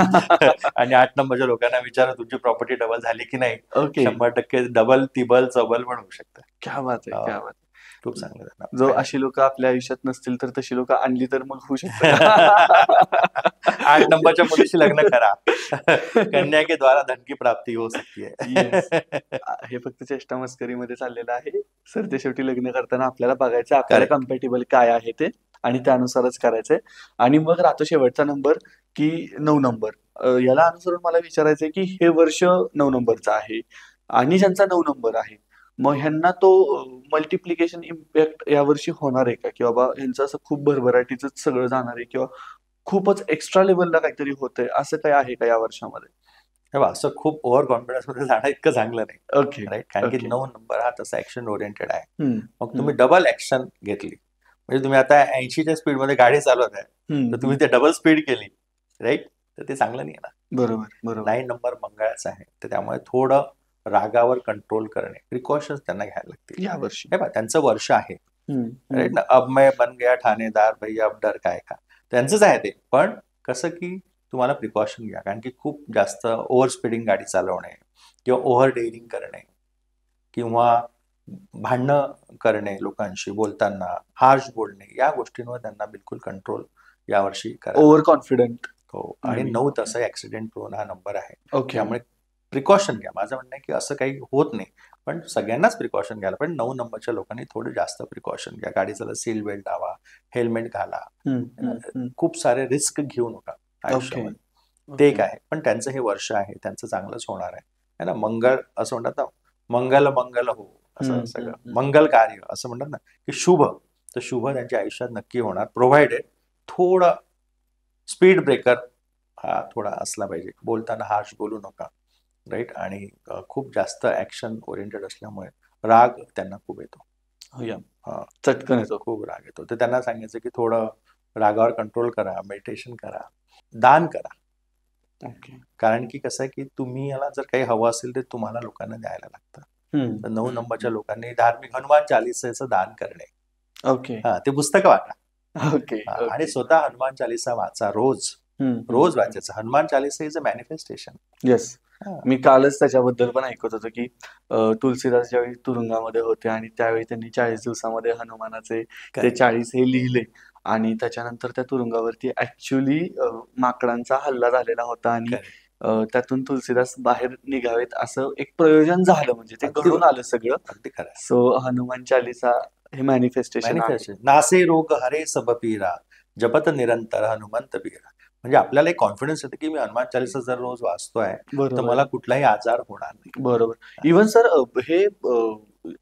आणि 8 नंबरच्या लोकांना विचारा तुमची प्रॉपर्टी डबल झाली की नाही. 100% डबल, तिबल, चबल पण होऊ शकतं. क्या बात आहे, क्या बात आहे. खूप चांगलं. जो अशी लोक आपल्या आयुष्यात नसतील तर तशी लोक आणली तर मग होऊ शकतं. 8 नंबरच्या मुलीशी लग्न करा, कन्या के द्वारा धन की प्राप्ती हो सकती है. हे फक्त चेष्टा मस्करीमध्ये चाललेलं आहे सर. ते शेवटी लग्न करताना आपल्याला बघायचं आपल्याला कम्पॅटेबल काय आहे ते, आणि त्यानुसारच करायचंय. आणि मग राहतो शेवटचा नंबर की 9 नंबर. याला अनुसरून मला विचारायचंय की हे वर्ष 9 नंबरचं आहे, आणि ज्यांचा 9 नंबर आहे मग ह्यांना तो मल्टिप्लिकेशन इम्पॅक्ट यावर्षी होणार आहे का, की बाबा ह्यांचं असं खूप भरभराटीच सगळं जाणार आहे, किंवा खूपच एक्स्ट्रा लेवलला काहीतरी होतंय, असं काय आहे का या वर्षामध्ये? असं खूप ओव्हर कॉन्फिडन्स मध्ये जाणं इतकं चांगलं नाही. ओके. राईट, कारण की 9 नंबर हा तसा ऍक्शन ओरिएंटेड आहे. मग तुम्ही डबल ऍक्शन घेतली, म्हणजे तुम्ही आता 80च्या स्पीडमध्ये गाडी चालवत आहे, तर तुम्ही ते डबल स्पीड केली, राईट, तर ते चांगलं नाही ना. बरोबर. 9 नंबर मंगळाचा आहे, तर त्यामुळे थोडं रागावर कंट्रोल करणे, प्रिकॉशन्स त्यांना घ्यायला लागतील या वर्षी. हे त्यांचं वर्ष आहे, राईट ना. अब मैं बन गया ठाणेदार भैया अब डर काय का, त्यांचंच आहे ते. पण कसं की तुम्हाला प्रिकॉशन घ्या, कारण की खूप जास्त ओव्हर स्पीडिंग गाडी चालवणे, किंवा ओव्हर डेअरिंग करणे, किंवा भांडणं करणे लोकांशी बोलताना, हार्श बोलणे, या गोष्टींवर त्यांना बिलकुल कंट्रोल यावर्षी करा. Over confident. हो, आणि 9 तसं ऍक्सिडेंट प्रोन हा नंबर आहे, त्यामुळे प्रिकॉशन घ्या. माझं म्हणणं आहे की असं काही होत नाही, पण सगळ्यांनाच प्रिकॉशन घ्यायला. पण 9 नंबरच्या लोकांनी थोडं जास्त प्रिकॉशन घ्या. गाडीचा सील बेल्ट लावा, हेल्मेट घाला, खूप सारे रिस्क घेऊ नका आयुष्यामध्ये. ते एक आहे. पण त्यांचं हे वर्ष आहे, त्यांचं चांगलंच होणार आहे ना. मंगळ असं म्हणतात ना, मंगल मंगल हो, असं सगळं मंगल कार्य असं म्हणतात ना, की शुभ, तर शुभ त्यांच्या आयुष्यात नक्की होणार, प्रोव्हाइडेड थोडं स्पीड ब्रेकर हा थोडा असला पाहिजे. बोलताना हार्श बोलू नका, राईट. आणि खूप जास्त ऍक्शन ओरिएंटेड असल्यामुळे राग त्यांना खूप येतो, चटकन येतो, खूप राग येतो. तर त्यांना सांगायचं की थोडं रागावर कंट्रोल करा, मेडिटेशन करा, दान करा. कारण की कसं आहे की तुम्ही याला जर काही हवं असेल तर तुम्हाला लोकांना द्यायला लागतं. तर 9 नंबरच्या लोकांनी धार्मिक हनुमान चालीसाचं दान करणे, ते पुस्तकं वाचा, आणि स्वतः हनुमान चालीसा वाचा, रोज वाचायचं. Hanuman Chalisa is a manifestation. Yes, मी कालच त्याच्याबद्दल पण ऐकत होतो की तुलसीदास ज्यावेळी तुरुंगामध्ये होते आणि त्यावेळी त्यांनी 40 दिवसामध्ये हनुमानाचे ते 40 हे लिहिले, आणि त्याच्यानंतर त्या तुरुंगावरती ऍक्च्युअली माकडांचा हल्ला झालेला होता, आणि त्यातून तुलसीदास बाहेर निघावेत असं एक प्रयोजन झालं, म्हणजे ते घडून आलं सगळं. अगदी खरं. सो हनुमान चालीसा हे मॅनिफेस्टेशन. नासे रोग हरे सब पीरा, जपत निरंतर हनुमंत बीरा. म्हणजे आपल्याला एक कॉन्फिडन्स येतो की मी हनुमान चालीसा जर रोज वाचतोय तर मला कुठलाही आजार होणार नाही. बरोबर. इव्हन सर हे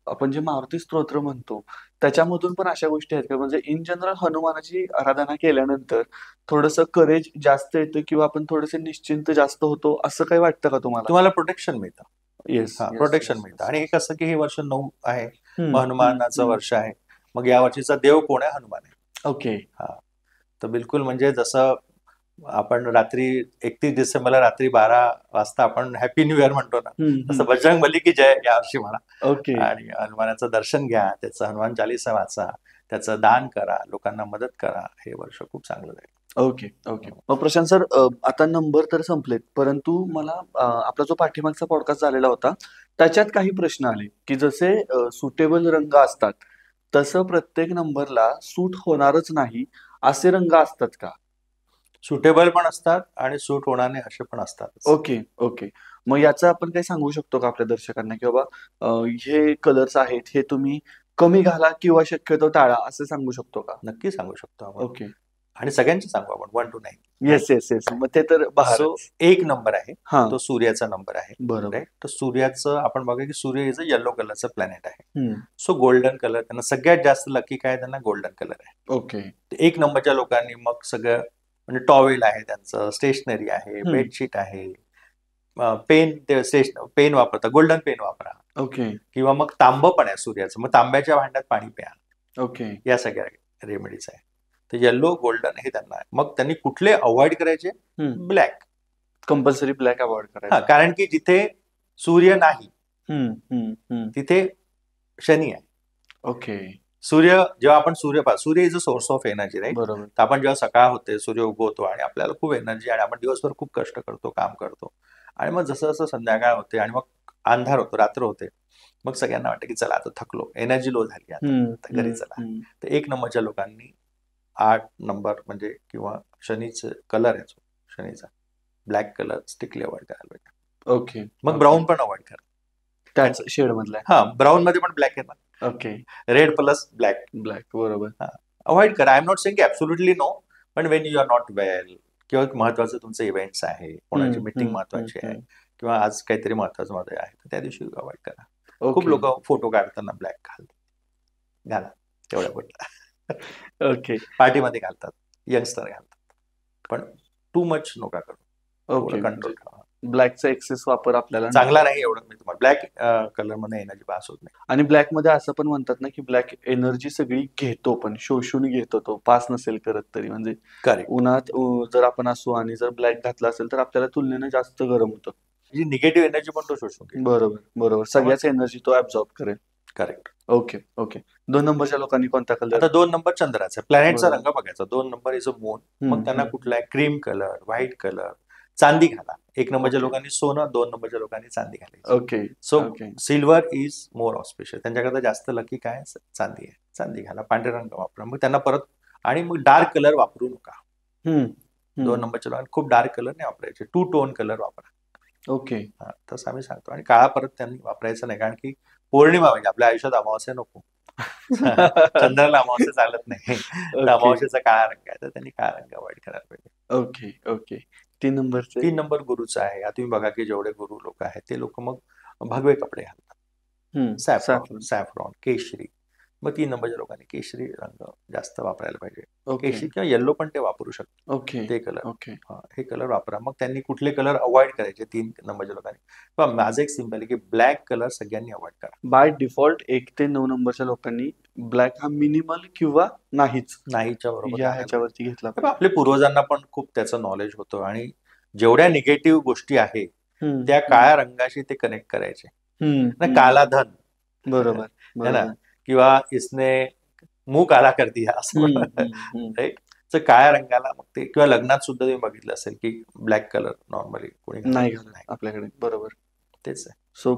आपण जे मारुती स्तोत्र म्हणतो त्याच्यामधून पण अशा गोष्टी आहेत का, म्हणजे इन जनरल हनुमानाची आराधना केल्यानंतर थोडंसं करेज जास्त येतं, किंवा आपण थोडेसे निश्चिंत जास्त होतो, असं काही वाटतं का तुम्हाला? तुम्हाला प्रोटेक्शन मिळतं. येस, प्रोटेक्शन मिळतं. आणि हे कसं की हे वर्ष 9 आहे, हनुमानाचं वर्ष आहे, मग या वर्षीचा देव कोण आहे? हनुमान आहे. ओके. तर बिलकुल, म्हणजे जसं आपण रात्री 31 डिसेंबरला रात्री 12 वाजता आपण हॅपी न्यू इयर म्हणतो ना, तसं बजरंग बली की जय या वर्षी म्हणा. आणि हनुमानाचं दर्शन घ्या, त्याचं हनुमान चालीसा वाचा, त्याचं दान करा, लोकांना मदत करा. हे वर्ष खूप चांगलं जाईल. Okay okay. मग प्रशांत सर, आता नंबर तर संपलेत, परंतु मला आपला जो पाठीमागचा पॉडकास्ट झालेला होता त्याच्यात काही प्रश्न आले की जसे सुटेबल रंग असतात तसं प्रत्येक नंबरला सूट होणारच नाही असे रंग असतात का? सुटेबल पण असतात आणि सूट होणार नाही असे पण असतात. Okay okay. मग याचं आपण काही सांगू शकतो का आपल्या दर्शकांना की बाबा हे कलर्स आहेत हे तुम्ही कमी घाला किंवा शक्यतो टाळा असं सांगू शकतो का? नक्की सांगू शकतो आपण. ओके. आणि सगळ्यांची सांगू आपण 1 to 9. Yes yes yes. मग ते तर सो बहारच. एक नंबर आहे हा. तो सूर्याचा नंबर आहे. बरोबर. राईट. तर सूर्याचं आपण बघा की सूर्य इज अ येलो कलरचं प्लॅनेट आहे. हम्म. सो गोल्डन कलर त्यांना सगळ्यात जास्त लकी काय त्यांना गोल्डन कलर आहे. ओके. एक नंबरच्या लोकांनी मग सगळं म्हणजे टॉवेल आहे त्यांचं, स्टेशनरी आहे, हम्म. बेडशीट आहे, पेन पेन वापरता गोल्डन पेन वापरा. ओके किंवा मग तांब पण आहे सूर्याचं, मग तांब्याच्या भांड्यात पाणी प्या. ओके. या सगळ्या रेमेडीज आहे. तर येल्लो गोल्डन हे त्यांना आहे. मग त्यांनी कुठले अवॉइड करायचे? ब्लॅक. कंपल्सरी ब्लॅक अवॉइड हा, करायचं. कारण की जिथे सूर्य नाही तिथे शनी आहे. ओके. जेव्हा आपण सूर्य is a source of energy, right. बरोबर. तर आपण जेव्हा सकाळ होते, सूर्य उगवतो आणि आपल्याला खूप एनर्जी आणि आपण दिवसभर खूप कष्ट करतो, काम करतो आणि मग जसं जसं संध्याकाळ होते आणि मग अंधार होतो, रात्र होते, मग सगळ्यांना वाटतं की चला आता थकलो, एनर्जी लो झाली, आता घरी चला. तर एक नंबरच्या लोकांनी 8 नंबर म्हणजे किंवा शनीचा कलर आहे शनीचा ब्लॅक कलर स्ट्रिक्टली अवॉइड करायला पाहिजे. ओके. मग ब्राऊन पण अवॉइड करा. त्याच शेड मधला. हा, ब्राऊन मध्ये पण ब्लॅक आहे ना. ओके. Red plus black. बरोबर. अवॉइड करा. I am not saying absolutely no, पण when you are not well किंवा महत्वाचं तुमचं इव्हेंट्स आहे, कोणाची मीटिंग महत्वाची आहे किंवा आज काहीतरी महत्वाचं मध्ये आहे, तर त्या दिवशी अवॉइड करा. खूप लोक फोटो काढताना ब्लॅक घाला तेवढ्या पुरता. ओके. पार्टीमध्ये घालतात, यंगस्टर घालतात, पण टू मच नका करू. ओके. कंट्रोल ठेवा. ब्लॅकचा एक्सेस वापर आपल्याला चांगला नाही, एवढं मी तुम्हाला ब्लॅक कलर मध्ये एनर्जी पास होत नाही. आणि ब्लॅक मध्ये असं पण म्हणतात ना की ब्लॅक एनर्जी सगळी घेतो, पण शोषून घेतो, तो पास नसेल करत तरी. म्हणजे करेक्ट. उन्हात जर आपण असू आणि जर ब्लॅक घातला असेल तर आपल्याला तुलनेने जास्त गरम होतं. जी निगेटिव्ह एनर्जी पण तो शोषून घेतो. बरोबर बरोबर. सगळ्याच एनर्जी तो ऍब्झॉर्ब करेल. करेक्ट. Okay okay. 2 नंबरच्या लोकांनी कोणता कलर? आता 2 नंबर चंद्राचा, प्लॅनेटचा बरोबर. रंग बघायचा. 2 नंबर इज अ मून. मग हम्म, त्यांना हम्म. कुठला आहे? क्रीम कलर, व्हाईट कलर, चांदी घाला. 1 नंबरच्या ओके. लोकांनी सोनं, 2 नंबरच्या लोकांनी चांदी घालायची. Okay so okay. Silver is more auspicious. त्यांच्याकडे जास्त लकी काय चांदी आहे. चांदी घाला, पांढरे रंग वापरा. मग त्यांना परत आणि मग डार्क कलर वापरू नका. 2 नंबरच्या लोकांनी खूप डार्क कलर नाही वापरायचे, 2 टोन कलर वापरा. ओके. तसं आम्ही सांगतो. आणि काळा परत त्यांनी वापरायचा नाही, कारण की पौर्णिमा म्हणजे आपल्या आयुष्यात अमावस्या नको. चंद्राला अमावस्या चालत नाही. तर अमावस्याचा काळा रंग आहे, तर त्यांनी काळा रंग अवॉइड करायला पाहिजे. Okay okay. 3 नंबरचे? 3 नंबर गुरुचा आहे. आता तुम्ही बघा की जेवढे गुरु लोक आहेत ते लोक मग भगवे कपडे घालतात, सॅफ्रॉन, केशरी. मग 3 नंबरच्या लोकांनी केशरी रंग जास्त वापरायला पाहिजे. केशरी किंवा येल्लो पण ते वापरू शकतात. ओके. ते कलर, ओके. हे कलर वापरा. मग त्यांनी कुठले कलर अवॉइड करायचे 3 नंबरच्या लोकांनी? पण माझं एक सिंपल आहे की ब्लॅक कलर सगळ्यांनी अवॉइड करा. बाय डिफॉल्ट 1 ते 9 नंबरच्या लोकांनी ब्लॅक हा मिनिमल किंवा नाहीच्या बरोबर ह्याच्यावरती घेतला पाहिजे. आपल्या पूर्वजांना पण खूप त्याचं नॉलेज होतं आणि जेवढ्या निगेटिव्ह गोष्टी आहेत त्या काळ्या रंगाशी ते कनेक्ट करायचे. काला धन, बरोबर है ना, किंवा इसने मुंह काला कर दिया असं. तर काळ्या रंगाला मग ते, किंवा लग्नात सुद्धा तुम्ही बघितलं असेल की ब्लॅक कलर नॉर्मली कोणी नाही घालत आपल्याकडे. बरोबर. तेच आहे. सो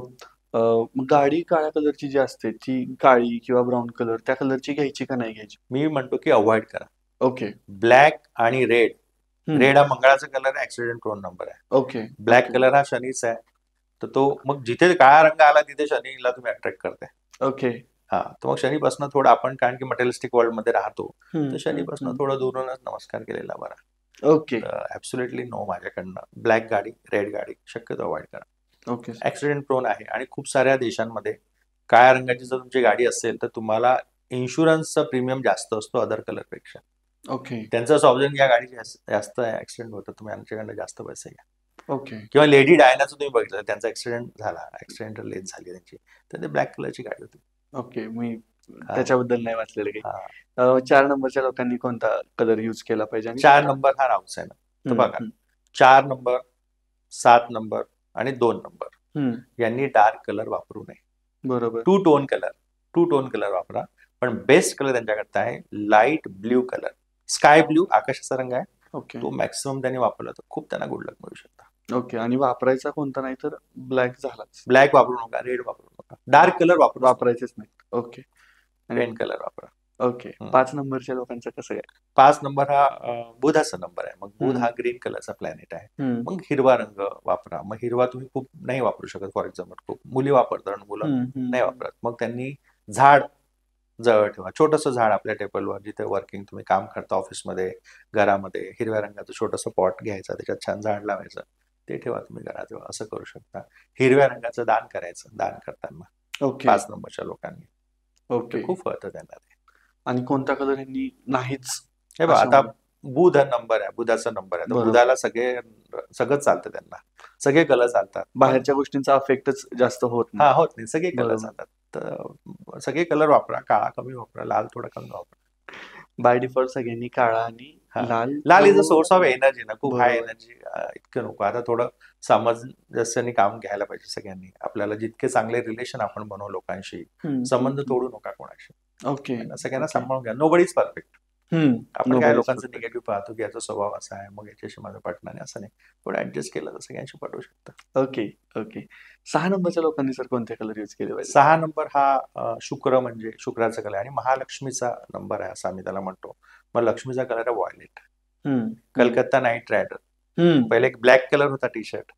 गाडी काळ्या कलरची जी असते ती काळी किंवा ब्राऊन कलर त्या कलरची घ्यायची का नाही घ्यायची? मी म्हणतो की अवॉइड करा. ओके. ब्लॅक आणि रेड हा मंगळाचा कलर आहे, ऍक्सिडेंट प्रोन नंबर आहे. ओके. ब्लॅक कलर हा शनीचा आहे. तर तो मग जिथे काळा रंग आला तिथे शनीला तुम्ही अट्रॅक्ट करताय. ओके. हा, तर मग शनीपासून थोडं आपण, कारण की मटेरियलिस्टिक वर्ल्ड मध्ये राहतो, तर शनीपासून थोडं दुरूनच नमस्कार केलेला बरा. ओके. ऍब्सोल्युटली नो माझ्याकडनं. ब्लॅक गाडी, रेड गाडी शक्यतो अवॉइड करा. ओके. ऍक्सिडेंट प्रोन आहे आणि खूप साऱ्या देशांमध्ये काळ्या रंगाची जर तुमची गाडी असेल तर तुम्हाला इन्शुरन्सचा प्रीमियम जास्त असतो अदर कलर पेक्षा. ओके. त्यांचं असं ऑब्झर्व, या गाडीची जास्त ऍक्सिडेंट होतं, तुम्ही आमच्याकडनं जास्त पैसे घ्या. ओके. किंवा लेडी डायनाचं तुम्ही बघितलं, त्यांचा ऍक्सिडेंट झाला, ऍक्सिडेंटल डेथ झाली त्यांची, तर ते ब्लॅक कलरची गाडी होती. ओके. मी त्याच्याबद्दल नाही वाचलेलं काही. 4 नंबरच्या लोकांनी कोणता कलर युज केला पाहिजे? 4 नंबर हा राऊस आहे ना. तर बघा, 4 नंबर, 7 नंबर आणि 2 नंबर यांनी डार्क कलर वापरू नये. बरोबर. 2 टोन कलर वापरा. पण बेस्ट कलर त्यांच्याकडे आहे light blue colour. Sky blue आकाशाचा रंग आहे, ओके तो मॅक्सिमम त्यांनी वापरला तर खूप त्यांना गुड लक मिळू शकतं. ओके. आणि वापरायचा कोणता नाही तर ब्लॅक झालाच, ब्लॅक वापरू नका, रेड वापरू नका, डार्क कलर वापरू, वापरायचेच नाही. ओके. आणि पेंट कलर वापरा. ओके, 5 नंबरच्या लोकांचं कसं काय? 5 नंबर हा बुधाचा नंबर आहे. मग बुध हम्म. हा ग्रीन कलरचा प्लॅनेट आहे. हम्म, मग हिरवा रंग वापरा. मग हिरवा तुम्ही खूप नाही वापरू शकत. फॉर एक्झाम्पल खूप मुली वापरतात, मुलं हम्म, नाही वापरत. मग त्यांनी झाड जवळ ठेवा, छोटंसं झाड आपल्या टेबलवर, जिथे वर्किंग तुम्ही काम करता ऑफिसमध्ये, घरामध्ये हिरव्या रंगाचं छोटंसं पॉट घ्यायचं, त्याच्यात छान झाड लावायचं, ते ठेवा तुम्ही घराजवळ, असं करू शकता. हिरव्या रंगाचं दान करायचं दान करताना ओके 5 नंबरच्या लोकांनी, ओके. ते खूप कळतं त्यांना ते. आणि कोणता कलर यांनी नाहीच? हे बघा, अशा आता बुध हा नंबर आहे, बुधाचा नंबर आहे, तर बरोबर. बुधाला सगळं चालतं, त्यांना सगळे कलर चालतात. बाहेरच्या गोष्टींचा अफेक्टच जास्त होत हा नाही. होत नाही, सगळे कलर बरोबर. चालतात. तर सगळे कलर वापरा, काळा कमी वापरा, लाल थोडा कमी वापरा. बाय डिफॉल्ट सगळ्यांनी काळा आणि हा. लाल. लाल is a source of energy ना, खूप हाय बरोबर. एनर्जी, इतकं नको. आता थोडं सामंजस्याने काम घ्यायला पाहिजे सगळ्यांनी. आपल्याला जितके चांगले रिलेशन आपण बनवू लोकांशी, संबंध तोडू नका कोणाशी. ओके. सगळ्यांना ओके. सांभाळून घ्या. Nobody is perfect. आपण काय Nobody's लोकांचं perfect. निगेटिव्ह पाहतो की याचा स्वभाव असा आहे, मग याच्याशी माझं पटणार नाही, असं नाही. थोडं ऍडजस्ट केलं तर सगळ्यांशी पटवू शकतं. Okay okay. 6 नंबरच्या लोकांनी सर कोणते कलर यूज केले पाहिजे? 6 नंबर हा शुक्र, म्हणजे शुक्राचा कलर आणि महालक्ष्मीचा नंबर आहे, असं आम्ही त्याला म्हणतो. मग लक्ष्मीचा कलर आहे व्हायलेट. कलकत्ता नाईट रायडर, पहिले एक ब्लॅक कलर होता टी शर्ट,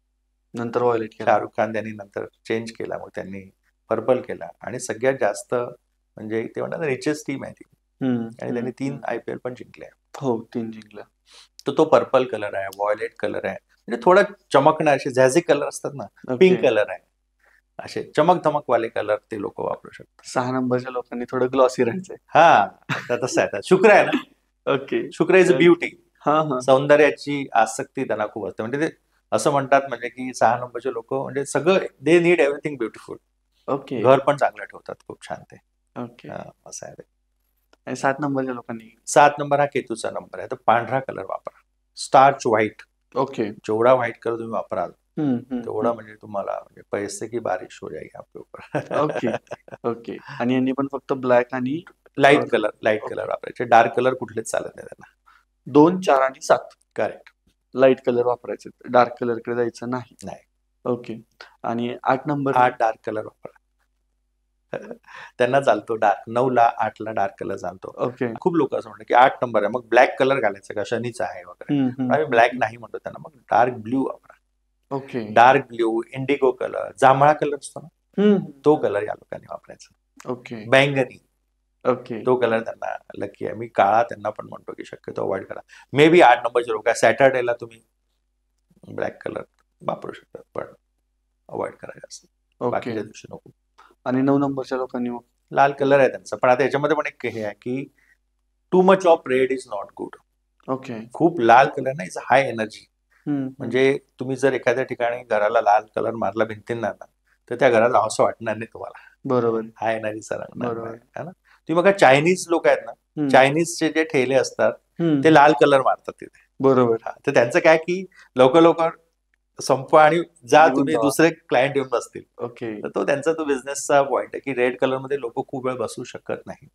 नंतर व्हायलेट केला. शाहरुख खान त्यांनी नंतर चेंज केला, मग त्यांनी पर्पल केला. आणि सगळ्यात जास्त म्हणजे ते म्हणतात रिचेस्ट टीम आहे ती, आणि त्यांनी 3 IPL पण जिंकले. हो, 3 जिंकल्या. तर तो पर्पल कलर आहे, व्हायलेट कलर आहे, म्हणजे थोडा चमकणार असे झॅझिक कलर असतात ना, पिंक कलर आहे, असे चमक धमकवाले कलर ते लोक वापरू शकतात. 6 नंबरच्या लोकांनी थोडं ग्लॉसी राहायचंय. हा, तर तसं आहे. शुक्र आहे ना, ओके. शुक्र इज ब्युटी, हा. सौंदर्याची आसक्ती त्यांना खूप असते. म्हणजे ते असं म्हणतात, म्हणजे की 6 नंबरचे लोक म्हणजे सगळं they need everything beautiful. Okay घर पण चांगलं ठेवतात, खूप छान ते. ओके. असं आहे ते. आणि 7 नंबरच्या लोकांनी? 7 नंबर हा केतूचा नंबर आहे, तर पांढरा कलर वापरा, स्टार्च व्हाईट. ओके. जेवढा व्हाईट कलर तुम्ही वापराल तेवढा, ओके म्हणजे तुम्हाला म्हणजे पैसे की बारिश हो जाएगी आपके ऊपर. ओके. आणि यांनी पण फक्त ब्लॅक आणि लाईट कलर वापरायचे, डार्क कलर कुठलेच चालत नाही त्यांना. 2, 4 आणि 7 करेक्ट. लाईट कलर वापरायचे, डार्क कलर कडे जायचं नाही. नाही. ओके. आणि 8 नंबर? 8 डार्क कलर वापरा. त्यांना चालतो डार्क. 9ला 8ला डार्क कलर चालतो. ओके. खूप लोक असं म्हणतात की 8 नंबर आहे, मग ब्लॅक कलर घालायचं का, शनीचा आहे वगैरे. आम्ही ब्लॅक नाही म्हणतो त्यांना, मग डार्क ब्ल्यू वापरा. Okay. Dark blue, Indigo colour, जांभळा कलर असतो ना, तो कलर या लोकांनी वापरायचा. ओके. बैंगनी, ओके. तो कलर त्यांना लकी आहे. मी काळा त्यांना पण म्हणतो की शक्यतो अवॉइड करा. मे बी 8 नंबरचे लोक सॅटर्डेला तुम्ही ब्लॅक कलर वापरू शकता, पण अवॉइड करा जास्त. बाकीच्या दिवशी नको. आणि 9 नंबरच्या लोकांनी मग? लाल कलर आहे त्यांचा, पण आता याच्यामध्ये पण एक हे आहे की too much of red is not good. Okay. खूप लाल कलर नाही, इज हाय एनर्जी. म्हणजे तुम्ही जर एखाद्या ठिकाणी घराला लाल कलर मारला भिंतींना ना, तर त्या घराला असं वाटणार नाही तुम्हाला. बरोबर. हाय एनर्जीचा रंग बरोबर. आहे ना. तुम्ही बघा, चायनीज लोक आहेत ना, चायनीजचे जे ठेले असतात ते लाल कलर मारतात तिथे. बरोबर. तर त्यांचं काय की लवकर संपवा आणि जा, तुम्ही दुसरे क्लायंट येऊन बसतील. ओके. तर तो त्यांचा तो बिझनेसचा पॉइंट आहे की रेड कलर मध्ये लोक खूप वेळ बसू शकत नाही.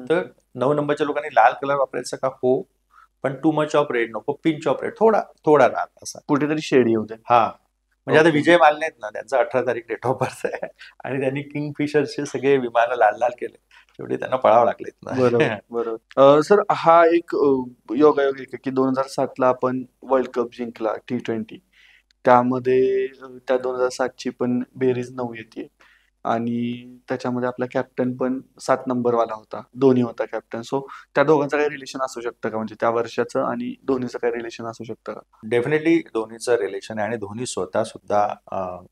तर 9 नंबरच्या लोकांनी लाल कलर वापरायचा का, हो, पण टू मच ऑफ रेड नको, पिंच ऑफ रेड, थोडा लाल असा, कुठेतरी शेड येऊ दे. हा. म्हणजे आता विजय माल्य आहेत ना, त्यांचा 18 तारीख डेट ऑफ बर्थ आहे, आणि त्यांनी किंगफिशरचे सगळे विमान लाल केले, शेवटी त्यांना पळावं लागलेत ना. बरोबर. सर, हा एक योगायोग आहे की 2007ला आपण वर्ल्ड कप जिंकला T20. त्यामध्ये त्या 2007ची पण बेरीज 9 येते, आणि त्याच्यामध्ये आपला कॅप्टन पण 7 नंबरवाला होता, धोनी होता कॅप्टन. सो त्या दोघांचं काही रिलेशन असू शकतं का, म्हणजे त्या वर्षाचं आणि धोनीचं काही रिलेशन असू शकतं का? डेफिनेटली धोनीचं रिलेशन आहे, आणि धोनी स्वतः सुद्धा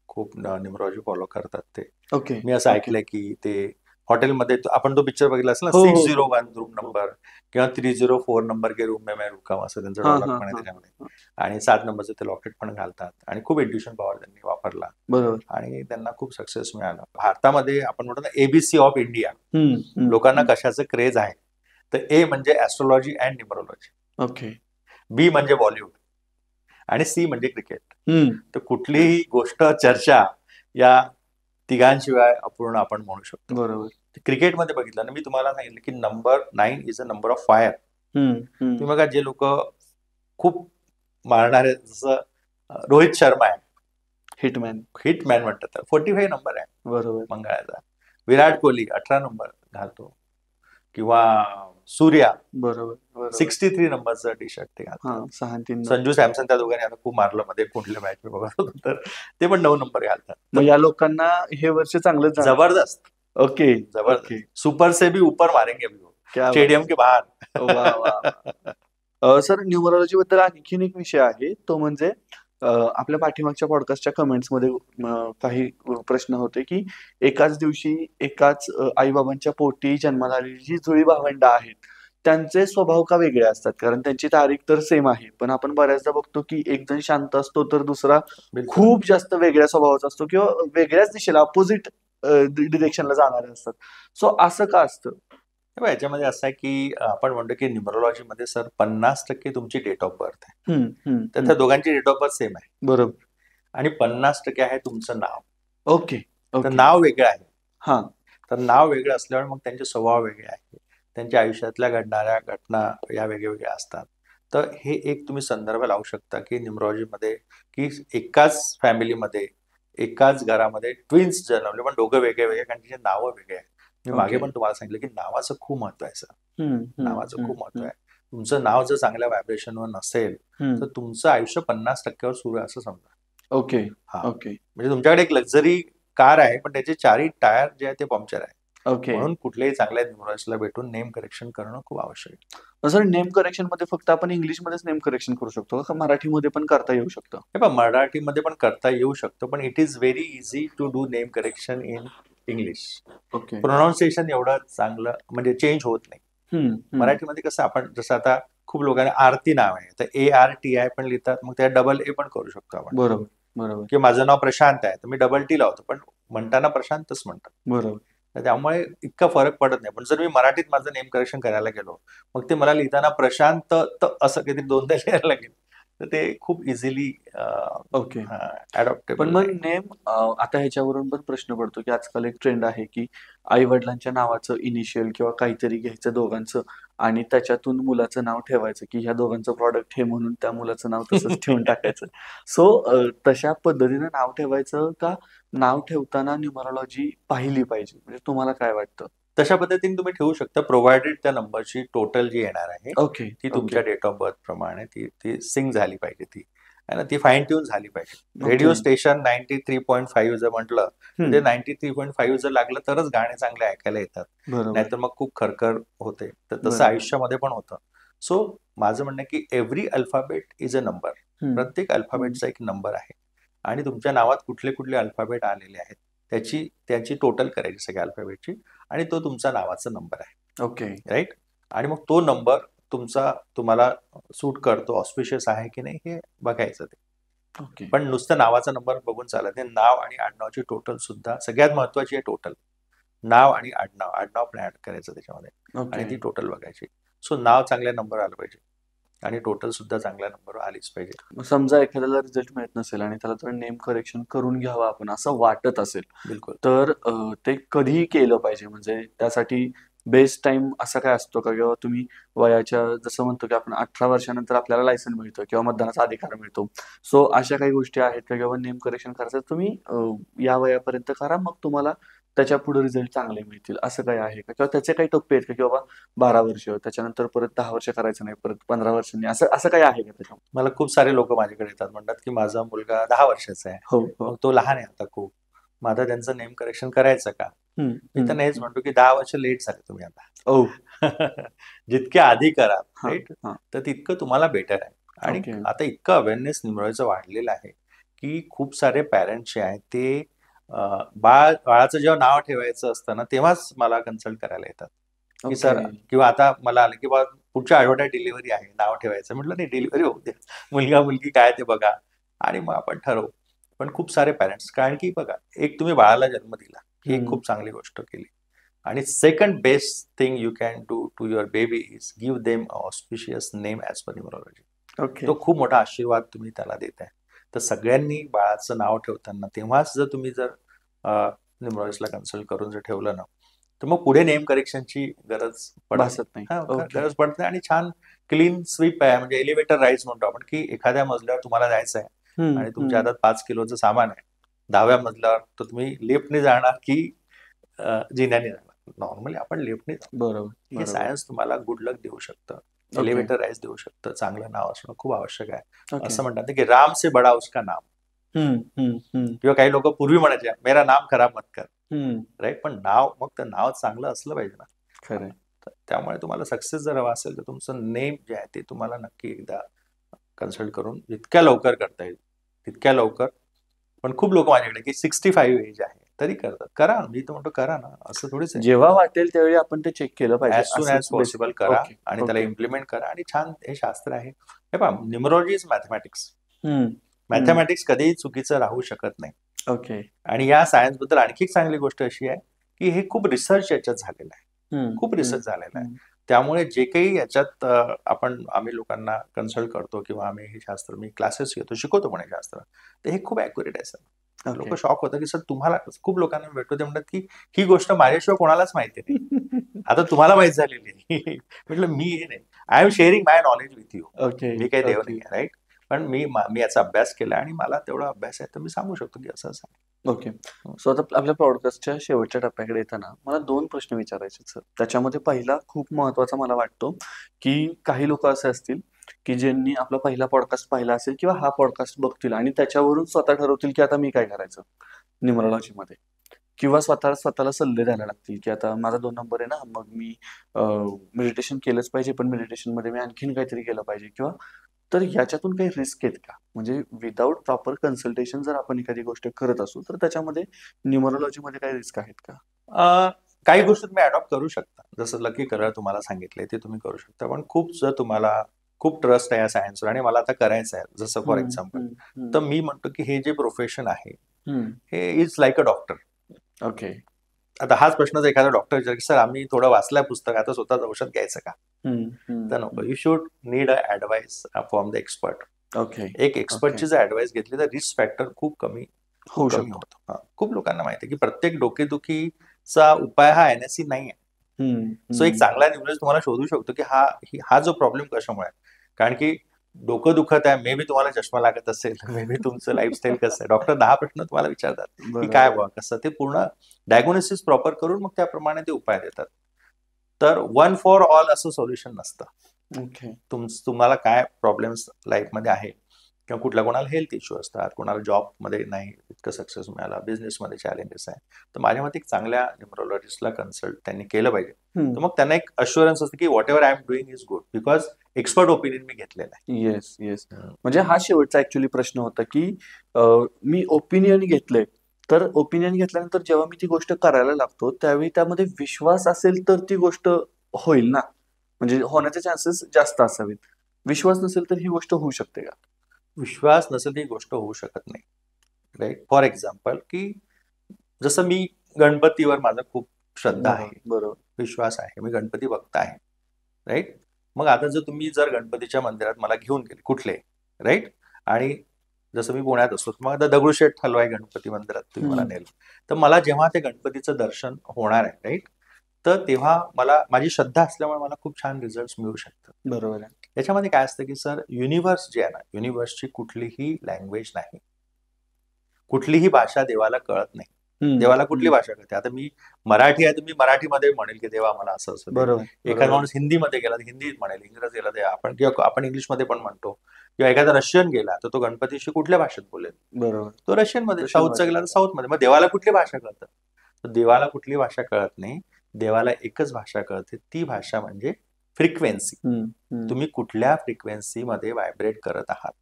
खूप न्यूमरॉलॉजी फॉलो करतात ते. ओके. मी असं ऐकलंय की ते हॉटेलमध्ये, आपण तो पिक्चर बघितला असेल ना, हो, हो, 601 रूम नंबर किंवा 304 नंबर के रूम में मैं रुका हूं, असं त्यांचं डायलॉग पण आहे त्याच्यामध्ये. आणि 7 नंबरचं ते लॉकेट पण घालतात, आणि खूप इंट्युशन पॉवर त्यांनी वापरला, बरोबर. आणि त्यांना खूप सक्सेस मिळाला. भारतामध्ये आपण म्हणतो ना ABC ऑफ इंडिया, लोकांना कशाचं क्रेज आहे, तर A म्हणजे astrology and numerology, okay. B म्हणजे बॉलिवूड, आणि C म्हणजे क्रिकेट. तर कुठलीही गोष्ट, चर्चा या तिघांशिवाय अपूर्ण आपण म्हणू शकतो. बरोबर. क्रिकेटमध्ये बघितलं ना, मी तुम्हाला सांगितलं की number 9 is a number of fire. तुम्ही बघा, जे लोक खूप मारणारे, जसं रोहित शर्मा आहे, हिटमॅन म्हणतात, 45 नंबर आहे बरोबर. मंगळाचा. विराट कोहली 18 नंबर घालतो, किंवा सूर्या बरोबर 63 नंबरचं टी शर्ट ते घालतो. 6-3 संजू सॅमसन त्या दोघांनी आता खूप मारलं मध्ये कुठल्या मॅच मी बघत होतो, तर ते पण 9 नंबर घालतात. मग या लोकांना हे वर्ष चांगलं जबरदस्त, ओके जबरदस्त. सुपर से भी ऊपर मारेंगे अभी वो, क्या स्टेडियम के बाहर. वा वा. सर, न्यूमरोलॉजी बद्दल आणखीन एक विषय आहे, तो म्हणजे आपल्या पाठीमागच्या पॉडकास्टच्या कमेंट्समध्ये काही प्रश्न होते की एकाच दिवशी एकाच आईबाबांच्या पोटी जन्माला आलेली जी जुळी भावंड आहेत त्यांचे स्वभाव का वेगळे असतात? कारण त्यांची तारीख तर सेम आहे, पण आपण बऱ्याचदा बघतो की एक जण शांत असतो तर दुसरा खूप जास्त वेगळ्या स्वभावाचा असतो किंवा वेगळ्याच दिशेला अपोजिट डिरेक्शनला जाणारे असतात. सो असं का असतं? याच्यामध्ये असं आहे की आपण म्हणतो की न्यूमरोलॉजी मध्ये सर 50% तुमची डेट ऑफ बर्थ आहे, तर त्या दोघांची डेट ऑफ बर्थ सेम आहे, बरोबर, आणि 50% आहे तुमचं नाव. ओके. तर नाव वेगळं आहे. हा, तर नाव वेगळं असल्यामुळे मग त्यांचे स्वभाव वेगळे आहे, त्यांच्या आयुष्यातल्या घडणाऱ्या घटना या वेगळ्या असतात. तर हे एक तुम्ही संदर्भ लावू शकता की न्यूमरोलॉजीमध्ये की एकाच फॅमिलीमध्ये एकाच घरामध्ये ट्विन्स जन्मले, पण दोघं वेगळे, कारण तिचे नावं वेगळे आहे. मी मागे पण तुम्हाला सांगितलं की नावाचं खूप महत्व आहे सर, नावाचं खूप महत्व आहे. तुमचं नाव जर चांगल्या व्हायब्रेशनवर नसेल तर तुमचं आयुष्य 50%वर सुरू आहे असं समजा. ओके. म्हणजे तुमच्याकडे एक लक्झरी कार आहे, पण त्याचे 4ही टायर जे आहे ते पंक्चर आहे. ओके. म्हणून कुठल्याही चांगल्या न्यूमरोलॉजिस्टला भेटून नेम करेक्शन करणं खूप आवश्यक आहे. सर, नेम करेक्शन मध्ये फक्त आपण इंग्लिशमध्येच नेम करेक्शन करू शकतो का मराठीमध्ये पण करता येऊ शकतं? हे पहा, मराठीमध्ये पण करता येऊ शकतं, पण it is very easy to do name correction in English. Okay. Pronunciation एवढं चांगलं म्हणजे चेंज होत नाही. मराठीमध्ये कसं आपण जसं आता खूप लोकांना आरती नाव आहे, तर ARTI पण लिहितात, मग त्या डबल ए पण करू शकतो आपण. बरोबर. की माझं नाव प्रशांत आहे तर मी डबल टी लावतो, पण म्हणताना प्रशांतच म्हणतात. बरोबर. तर त्यामुळे इतका फरक पडत नाही. पण जर मी मराठीत माझं नेम करेक्शन करायला गेलो, मग ते मला लिहिताना प्रशांत असं काहीतरी दोनदा लिहायला लागेल, तर ते खूप इझिली ओके. अडॉप्टेबल. पण मग नेम आता ह्याच्यावरून पण प्रश्न पडतो की आजकाल एक ट्रेंड आहे की आई वडिलांच्या नावाचं इनिशियल किंवा काहीतरी घ्यायचं दोघांचं आणि त्याच्यातून मुलाचं नाव ठेवायचं की ह्या दोघांचं प्रॉडक्ट हे म्हणून त्या मुलाचं नाव तसंच ठेवून टाकायचं. सो तशा पद्धतीने नाव ठेवायचं का नाव ठेवताना न्यूमरोलॉजी पाहिली पाहिजे? म्हणजे तुम्हाला काय वाटतं? तशा पद्धतीने तुम्ही ठेवू शकता, प्रोव्हायडेड त्या नंबरची टोटल जी येणार आहे ओके. ती तुमच्या डेट ऑफ बर्थ प्रमाणे ती सिंक झाली पाहिजे, ती आहे ना, ती फाईन ट्यून झाली पाहिजे. रेडिओ स्टेशन 93.5 जर म्हटलं तर ते 93.5 जर लागलं तरच गाणे चांगले ऐकायला येतात, नाहीतर मग खूप खरखर होते. तर तसं आयुष्यामध्ये पण होतं. सो माझं म्हणणं की every alphabet is a number. प्रत्येक अल्फाबेटचा एक नंबर आहे, आणि तुमच्या नावात कुठले कुठले अल्फाबेट आलेले आहेत त्याची टोटल करायची सगळ्या अल्फाबेटची, आणि तो तुमचा नावाचा नंबर आहे. ओके. राईट. आणि मग तो नंबर तुम्हाला सूट करतो, ऑस्पिशियस आहे की नाही हे बघायचं ते. ओके. पण नुसतं नावाचा नंबर बघून चालत नाही. नाव आणि आडनावाची टोटल सुद्धा सगळ्यात महत्वाची आहे. टोटल नाव आणि आडनाव पण ऍड करायचं त्याच्यामध्ये, आणि ती टोटल बघायची. सो नाव चांगल्या नंबर आलं पाहिजे आणि टोटल सुद्धा चांगल्या नंबर आलीच पाहिजे. समजा एखाद्याला रिझल्ट मिळत नसेल आणि त्याला तर नेम करेक्शन करून घ्यावं आपण असं वाटत असेल, बिलकुल, तर ते कधी केलं पाहिजे? म्हणजे त्यासाठी बेस्ट टाइम असा काय असतो का? किंवा तुम्ही वयाच्या जसं म्हणतो की आपण 18 वर्षानंतर आपल्याला लायसन मिळतं किंवा मतदानाचा अधिकार मिळतो. सो अशा काही गोष्टी आहेत का? किंवा नेम करेक्शन करायचं तुम्ही या वयापर्यंत करा, मग तुम्हाला त्याच्या पुढे रिझल्ट चांगले मिळतील, असं काही आहे का? किंवा त्याचे काही टप्पे आहेत का? की बाबा 12 वर्ष, त्याच्यानंतर परत 10 वर्ष करायचं नाही, परत 15 वर्षांनी, असं काही आहे का त्याच्यामध्ये? मला खूप सारे लोक माझ्याकडे येतात, म्हणतात की माझा मुलगा 10 वर्षाचा आहे, मग तो लहान आहे आता खूप, माझं त्यांचं नेम करेक्शन करायचं का? मी तर हेच म्हणतो की 10 वर्ष लेट झाले तुम्ही आता. जितके आधी करा, राईट, तर तितकं तुम्हाला बेटर आहे. आणि आता इतकं अवेअरनेस न्यूमरोलॉजीचं वाढलेलं आहे की खूप सारे पॅरेंट्स जे आहेत ते बाळाचं जेव्हा नाव ठेवायचं असतं ना, तेव्हाच मला कन्सल्ट करायला येतात की सर, किंवा आता मला आलं की बा पुढच्या आठवड्यात डिलिव्हरी आहे, नाव ठेवायचं. म्हटलं नाही, डिलिव्हरी होऊ द्या, मुलगा मुलगी काय ते बघा आणि मग आपण ठरवू. पण खूप सारे पॅरेंट्स, कारण की बघा, एक तुम्ही बाळाला जन्म दिला ही एक खूप चांगली गोष्ट केली, आणि second best thing you can do to your baby is give them auspicious name as per numerology. तो खूप मोठा आशीर्वाद तुम्ही त्याला देताय. तर सगळ्यांनी बाळाचं नाव ठेवताना तेव्हाच जर तुम्ही न्यूमरोलॉजिस्टला कन्सल्ट करून जर ठेवलं ना, तर मग पुढे नेम करेक्शनची गरज भासत नाही. गरज पडते आणि छान क्लीन स्वीप आहे. म्हणजे एलिव्हेटर राईज म्हणतो आपण, की एखाद्या मजल्यावर तुम्हाला जायचं आहे आणि तुमच्या हातात 5 किलोचं सामान आहे, 10व्या मजल्यावर, तर तुम्ही लिफ्टने जाणार की जिन्याने जाणार? नॉर्मली आपण लिफ्टने जातो. बरोबर. हे सायन्स तुम्हाला गुड लक देऊ शकतं, एलिव्हेटर राईज देऊ शकतं, चांगलं नाव असणं खूप आवश्यक आहे. असं म्हणतात की राम से बडा उसका नाम. किंवा काही लोक पूर्वी म्हणायचे मेरा नाम खराब मत कर, राईट. पण नाव, मग ते नाव चांगलं असलं पाहिजे ना. खरं. त्यामुळे तुम्हाला सक्सेस जर हवा असेल तर तुमचं नेम जे आहे ते तुम्हाला नक्की एकदा कन्सल्ट करून जितक्या लवकर करता येईल तितक्या लवकर. पण खूप लोक माझ्याकडे की 65 एज आहे तरी करतात. करा, मी तर म्हणतो करा ना, असं थोडीच आहे. जेव्हा वाटेल त्यावेळी आपण ते चेक केलं पाहिजे. ॲज सून ॲज पॉसिबल करा आणि त्याला इम्प्लिमेंट करा. आणि छान हे शास्त्र आहे. हे पहा, न्यूमरॉलॉजी इज मॅथमॅटिक्स. मॅथमॅटिक्स कधीही चुकीचं राहू शकत नाही. ओके. आणि या सायन्स बद्दल आणखी एक चांगली गोष्ट अशी आहे की हे खूप रिसर्च याच्यात झालेलं आहे, खूप रिसर्च झालेला आहे. त्यामुळे जे काही याच्यात आम्ही लोकांना कन्सल्ट करतो किंवा आम्ही हे शास्त्र, मी क्लासेस घेतो, शिकवतो पण हे शास्त्र, तर हे खूप ॲक्युरेट आहे सर. लोक शॉक होतं की सर तुम्हाला, खूप लोकांना भेटतो ते म्हणतात की ही गोष्ट माझ्याशिवाय कोणालाच माहिती नाही, आता तुम्हाला माहित झालेली आहे. म्हटलं मी हे नाही, I am sharing my knowledge with you. मी काही देव नाही, राईट. पण मी याचा अभ्यास केला आणि मला तेवढा अभ्यास आहे तर मी सांगू शकतो की असं असं. ओके. सो आता आपल्या पॉडकास्टच्या शेवटच्या टप्प्याकडे येताना मला 2 प्रश्न विचारायचे सर. त्याच्यामध्ये पहिला खूप महत्वाचा मला वाटतो की काही लोक असे असतील की ज्यांनी आपला पहिला पॉडकास्ट पाहिला असेल किंवा हा पॉडकास्ट बघतील आणि त्याच्यावरून स्वतः ठरवतील की आता मी काय करायचं न्यूमरोलॉजीमध्ये, किंवा स्वतःला सल्ले द्यायला लागतील की आता माझा 2 नंबर आहे ना, मग मी मेडिटेशन केलंच पाहिजे, पण मेडिटेशन मध्ये मी आणखीन काहीतरी केलं पाहिजे, किंवा तर याच्यातून काही रिस्क आहेत का? म्हणजे विदाउट प्रॉपर कन्सल्टेशन जर आपण एखादी गोष्ट करत असू तर त्याच्यामध्ये न्यूमरोलॉजीमध्ये काही रिस्क आहेत का? काही गोष्टी तुम्ही अडॉप्ट करू शकता, जसं लकी कलर तुम्हाला सांगितले ते तुम्ही करू शकता. पण खूप जर तुम्हाला खूप ट्रस्ट आहे या सायन्सवर आणि मला आता करायचं आहे, जसं फॉर एक्झाम्पल, तर मी म्हणतो की हे जे प्रोफेशन आहे हे is like a doctor. Okay. आता हाच प्रश्न जर एखादा डॉक्टर विचार की सर आम्ही थोडं वाचलंय पुस्तक, आता स्वतःच औषध घ्यायचं का? तर नको. You should need a advice from the expert. Okay. एक एक्सपर्टची जर ऍडवाइस घेतली तर रिस्क फॅक्टर खूप कमी होऊ कमी शकतो. होतो. खूप लोकांना माहिती आहे की प्रत्येक डोकेदुखीचा उपाय हा NSE नाही आहे. सो एक चांगला न्यूमरोलॉजिस्ट तुम्हाला शोधू शकतो की हा जो प्रॉब्लेम कशामुळे आहे. कारण की डोकं दुखत आहे, मे बी तुम्हाला चष्मा लागत असेल, मे बी तुमचं लाईफस्टाईल कसं आहे, डॉक्टर 10 प्रश्न तुम्हाला विचारतात की काय बघा कसं, ते पूर्ण डायग्नोसिस प्रॉपर करून मग त्याप्रमाणे ते उपाय देतात. तर वन फॉर ऑल असं सोल्युशन नसतं. तुम्हाला काय प्रॉब्लेम्स लाईफमध्ये आहे किंवा कुठल्या, कोणाला हेल्थ इश्यू असतात, कोणाला जॉबमध्ये नाही इतकं सक्सेस मिळाला, बिझनेसमध्ये चॅलेंजेस आहे, तर माझ्या मते एक चांगल्या न्यूमरोलॉजिस्टला कन्सल्ट त्यांनी केलं पाहिजे. तर मग त्यांना एक अश्युरन्स असतं की whatever I am doing is good, because expert opinion मी घेतलेला आहे. Yes yes. म्हणजे हा शेवटचा ऍक्च्युअली प्रश्न होता की मी ओपिनियन घेतलंय, तर ओपिनियन घेतल्यानंतर जेव्हा मी ती गोष्ट करायला लागतो त्यावेळी त्यामध्ये विश्वास असेल तर ती गोष्ट होईल ना, म्हणजे होण्याचे चान्सेस जास्त असावेत. विश्वास नसेल तर ही गोष्ट होऊ शकते का? विश्वास नसेल ही गोष्ट होऊ शकत नाही, राईट. फॉर एक्झाम्पल की जसं मी गणपतीवर माझा खूप श्रद्धा आहे, बरोबर, विश्वास आहे, मी गणपती भक्त आहे, राईट. मग आता जर गणपतीच्या मंदिरात मला घेऊन गेले कुठले, राईट, आणि जसं मी पुण्यात असतो, मग आता दगडूशेठ हलवाई गणपती मंदिरात तुम्ही मला नेलं, तर मला जेव्हा ते गणपतीचं दर्शन होणार आहे, राईट, तर तेव्हा मला माझी श्रद्धा असल्यामुळे मला खूप छान रिझल्ट मिळू शकतात. बरोबर आहे. याच्यामध्ये काय असतं की सर, युनिव्हर्स जे आहे ना, युनिव्हर्सची कुठलीही लँग्वेज नाही, कुठलीही भाषा देवाला कळत नाही. देवाला कुठली भाषा कळते? आता मी मराठी आहे तर मी मराठीमध्ये म्हणेल की देवा मला असं असं. बरोबर. एखादा माणूस हिंदीमध्ये गेला तर हिंदीत म्हणेल, इंग्रज गेला ते आपण, किंवा आपण इंग्लिशमध्ये पण म्हणतो, किंवा एखादा रशियन गेला तर तो गणपतीशी कुठल्या भाषेत बोलेल? बरोबर. तो रशियनमध्ये. साऊथचा गेला तर साऊथमध्ये. मग देवाला कुठली भाषा कळतं? तर देवाला कुठली भाषा कळत नाही, देवाला एकच भाषा कळते, ती भाषा म्हणजे फ्रिक्वेन्सी. तुम्ही कुठल्या फ्रिक्वेन्सीमध्ये व्हायब्रेट करत आहात.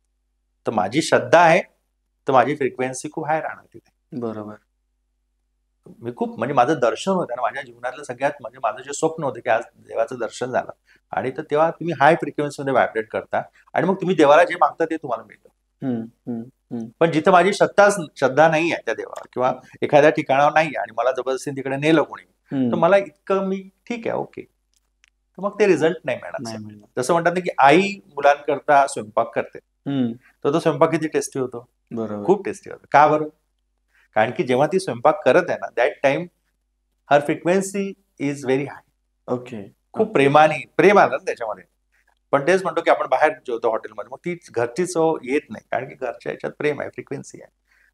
तर माझी श्रद्धा आहे तर माझी फ्रिक्वेन्सी खूप हाय राहणार तिथे. बरोबर. मी खूप, म्हणजे माझं दर्शन होतं ना, माझ्या जीवनातलं सगळ्यात, म्हणजे माझं जे स्वप्न होतं की आज देवाचं दर्शन झालं, आणि तर तेव्हा तुम्ही हाय फ्रिक्वेन्सीमध्ये व्हायब्रेट करता आणि मग तुम्ही देवाला जे मागता ते तुम्हाला मिळतं. पण जिथे माझी श्रद्धा नाही आहे त्या देवावर, किंवा एखाद्या ठिकाणावर नाही आहे आणि मला जबरदस्ती तिकडे नेलं कोणी, तर मला इतकं, मी ठीक आहे, ओके, तर मग ते रिझल्ट नाही मिळणार. जसं म्हणतात ना की आई मुलांकरता स्वयंपाक करते, तर तो स्वयंपाक किती टेस्टी होतो? खूप टेस्टी होतो. का बरं? कारण की जेव्हा ती स्वयंपाक करत आहे ना, that time her frequency is very high. Okay. खूप प्रेम आलं ना त्याच्यामध्ये. पण तेच म्हणतो की आपण बाहेर जेवतो हॉटेलमध्ये, मग ती घरची चव येत नाही, कारण की घरच्या याच्यात प्रेम आहे, फ्रिक्वेन्सी आहे.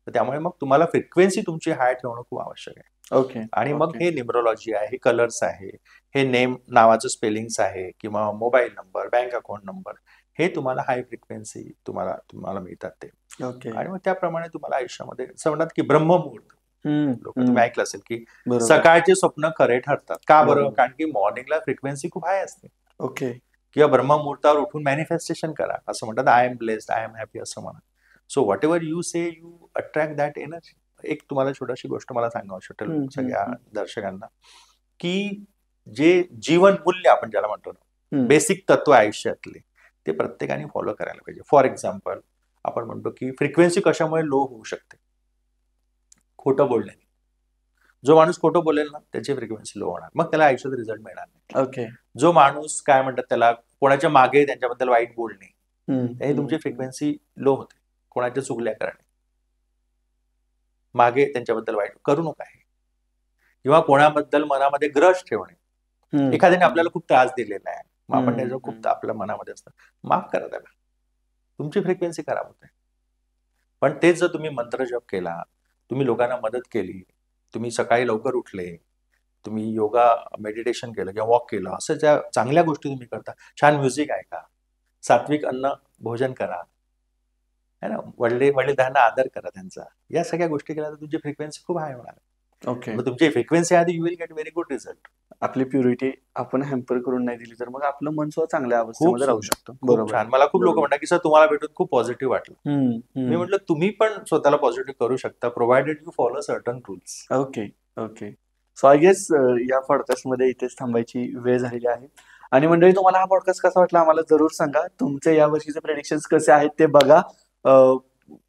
तर त्यामुळे मग तुम्हाला फ्रिक्वेन्सी तुमची हाय ठेवणं खूप आवश्यक आहे. ओके. आणि मग हे न्यूमरोलॉजी आहे, हे कलर्स आहे, हे नेम नावाचं स्पेलिंग्स आहे, किंवा mobile number, bank account number, हे तुम्हाला हाय फ्रिक्वेन्सी तुम्हाला मिळतात ते. ओके. आणि मग त्याप्रमाणे तुम्हाला आयुष्यामध्ये असं म्हणतात की ब्रह्ममुहूर्त, लोक तुम्ही ऐकलं असेल की बरोबर. सकाळचे स्वप्न खरे ठरतात. का बरं? बरोबर. कारण की मॉर्निंगला फ्रिक्वेन्सी खूप हाय असते. ओके. किंवा ब्रह्ममुहूर्तावर उठून मॅनिफेस्टेशन करा. असं म्हणतात, I am blessed, I am happy असं म्हणा. So what ever you say, you attract that energy. एक तुम्हाला छोटीशी गोष्ट मला सांगावं वाटेल सगळ्या दर्शकांना, की जे जीवन मूल्य आपण ज्याला म्हणतो ना, बेसिक तत्व आयुष्यातले, ते प्रत्येकाने फॉलो करायला पाहिजे. फॉर एक्झाम्पल, आपण म्हणतो की फ्रिक्वेन्सी कशामुळे लो होऊ शकते? खोटं बोलल्याने. जो माणूस खोटं बोलेल ना, त्याची फ्रिक्वेन्सी लो होणार, मग त्याला आयुष्यात रिझल्ट मिळणार नाही. ओके. जो माणूस काय म्हणतात त्याला, कोणाच्या मागे त्यांच्याबद्दल वाईट बोलणे, हे तुमची फ्रिक्वेन्सी लो होते. कोणाच्या चुगल्या करणे, मागे त्यांच्याबद्दल वाईट करू नका हे. किंवा कोणाबद्दल मनामध्ये ग्रज ठेवणे. एखाद्याने आपल्याला खूप त्रास दिलेला आहे, मग आपण त्याचं खूप आपल्या मनामध्ये असतं, माफ करा त्याला, तुमची फ्रिक्वेन्सी खराब होते. पण तेच जर तुम्ही मंत्र जप केला, तुम्ही लोकांना मदत केली, तुम्ही सकाळी लवकर उठले, तुम्ही योगा मेडिटेशन केलं किंवा वॉक केलं, असं ज्या चांगल्या गोष्टी तुम्ही करता, छान म्युझिक ऐका, सात्विक अन्न भोजन करा, है ना, वडीलधाऱ्यांना आदर करा त्यांचा, या सगळ्या गोष्टी केल्या तर तुमची फ्रिक्वेन्सी खूप हाय होणार. ओके. मग तुमची फ्रिक्वेन्सी आधी, you will get very good result. आपली प्युरिटी आपण हॅम्पर करून नाही दिली तर मग आपलं मन सुद्धा चांगल्या अवस्थेमध्ये राहू शकतो. खूप छान. मला खूप लोक म्हणतात की सर तुम्हाला भेटून खूप पॉझिटिव्ह वाटलं. मी म्हटलं तुम्ही पण स्वतःला पॉझिटिव्ह करू शकता, provided you follow certain rules. Okay. Okay. So I guess या पॉडकास्टमध्ये इथेच थांबायची वेळ झालेली आहे. आणि मंडळी, तुम्हाला हा पॉडकास्ट कसा वाटला आम्हाला जरूर सांगा. तुमचे या वर्षीचे प्रेडिक्शन्स कसे आहेत ते बघा.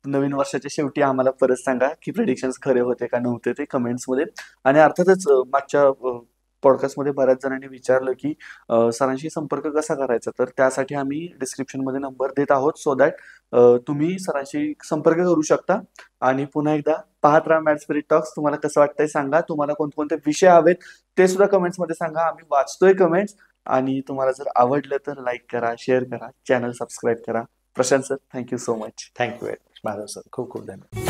नवीन वर्षाच्या शेवटी आम्हाला परत सांगा की प्रेडिक्शन्स खरे होते का नव्हते ते कमेंट्समध्ये. आणि अर्थातच मागच्या पॉडकास्टमध्ये बऱ्याच जणांनी विचारलं की सरांशी संपर्क कसा करायचा, तर त्यासाठी आम्ही डिस्क्रिप्शनमध्ये नंबर देत आहोत, सो दॅट तुम्ही सरांशी संपर्क करू शकता. आणि पुन्हा एकदा पाहत राहा मॅड स्पिरिट टॉक्स. तुम्हाला कसं वाटतंय सांगा. तुम्हाला कोणकोणते विषय हवेत ते सुद्धा कमेंट्समध्ये सांगा. आम्ही वाचतोय कमेंट्स. आणि तुम्हाला जर आवडलं तर लाईक करा, शेअर करा, चॅनल सबस्क्राईब करा. Prashant sir, thank you so much. Thank you very much. माझं सर खूप खूप धन्यवाद.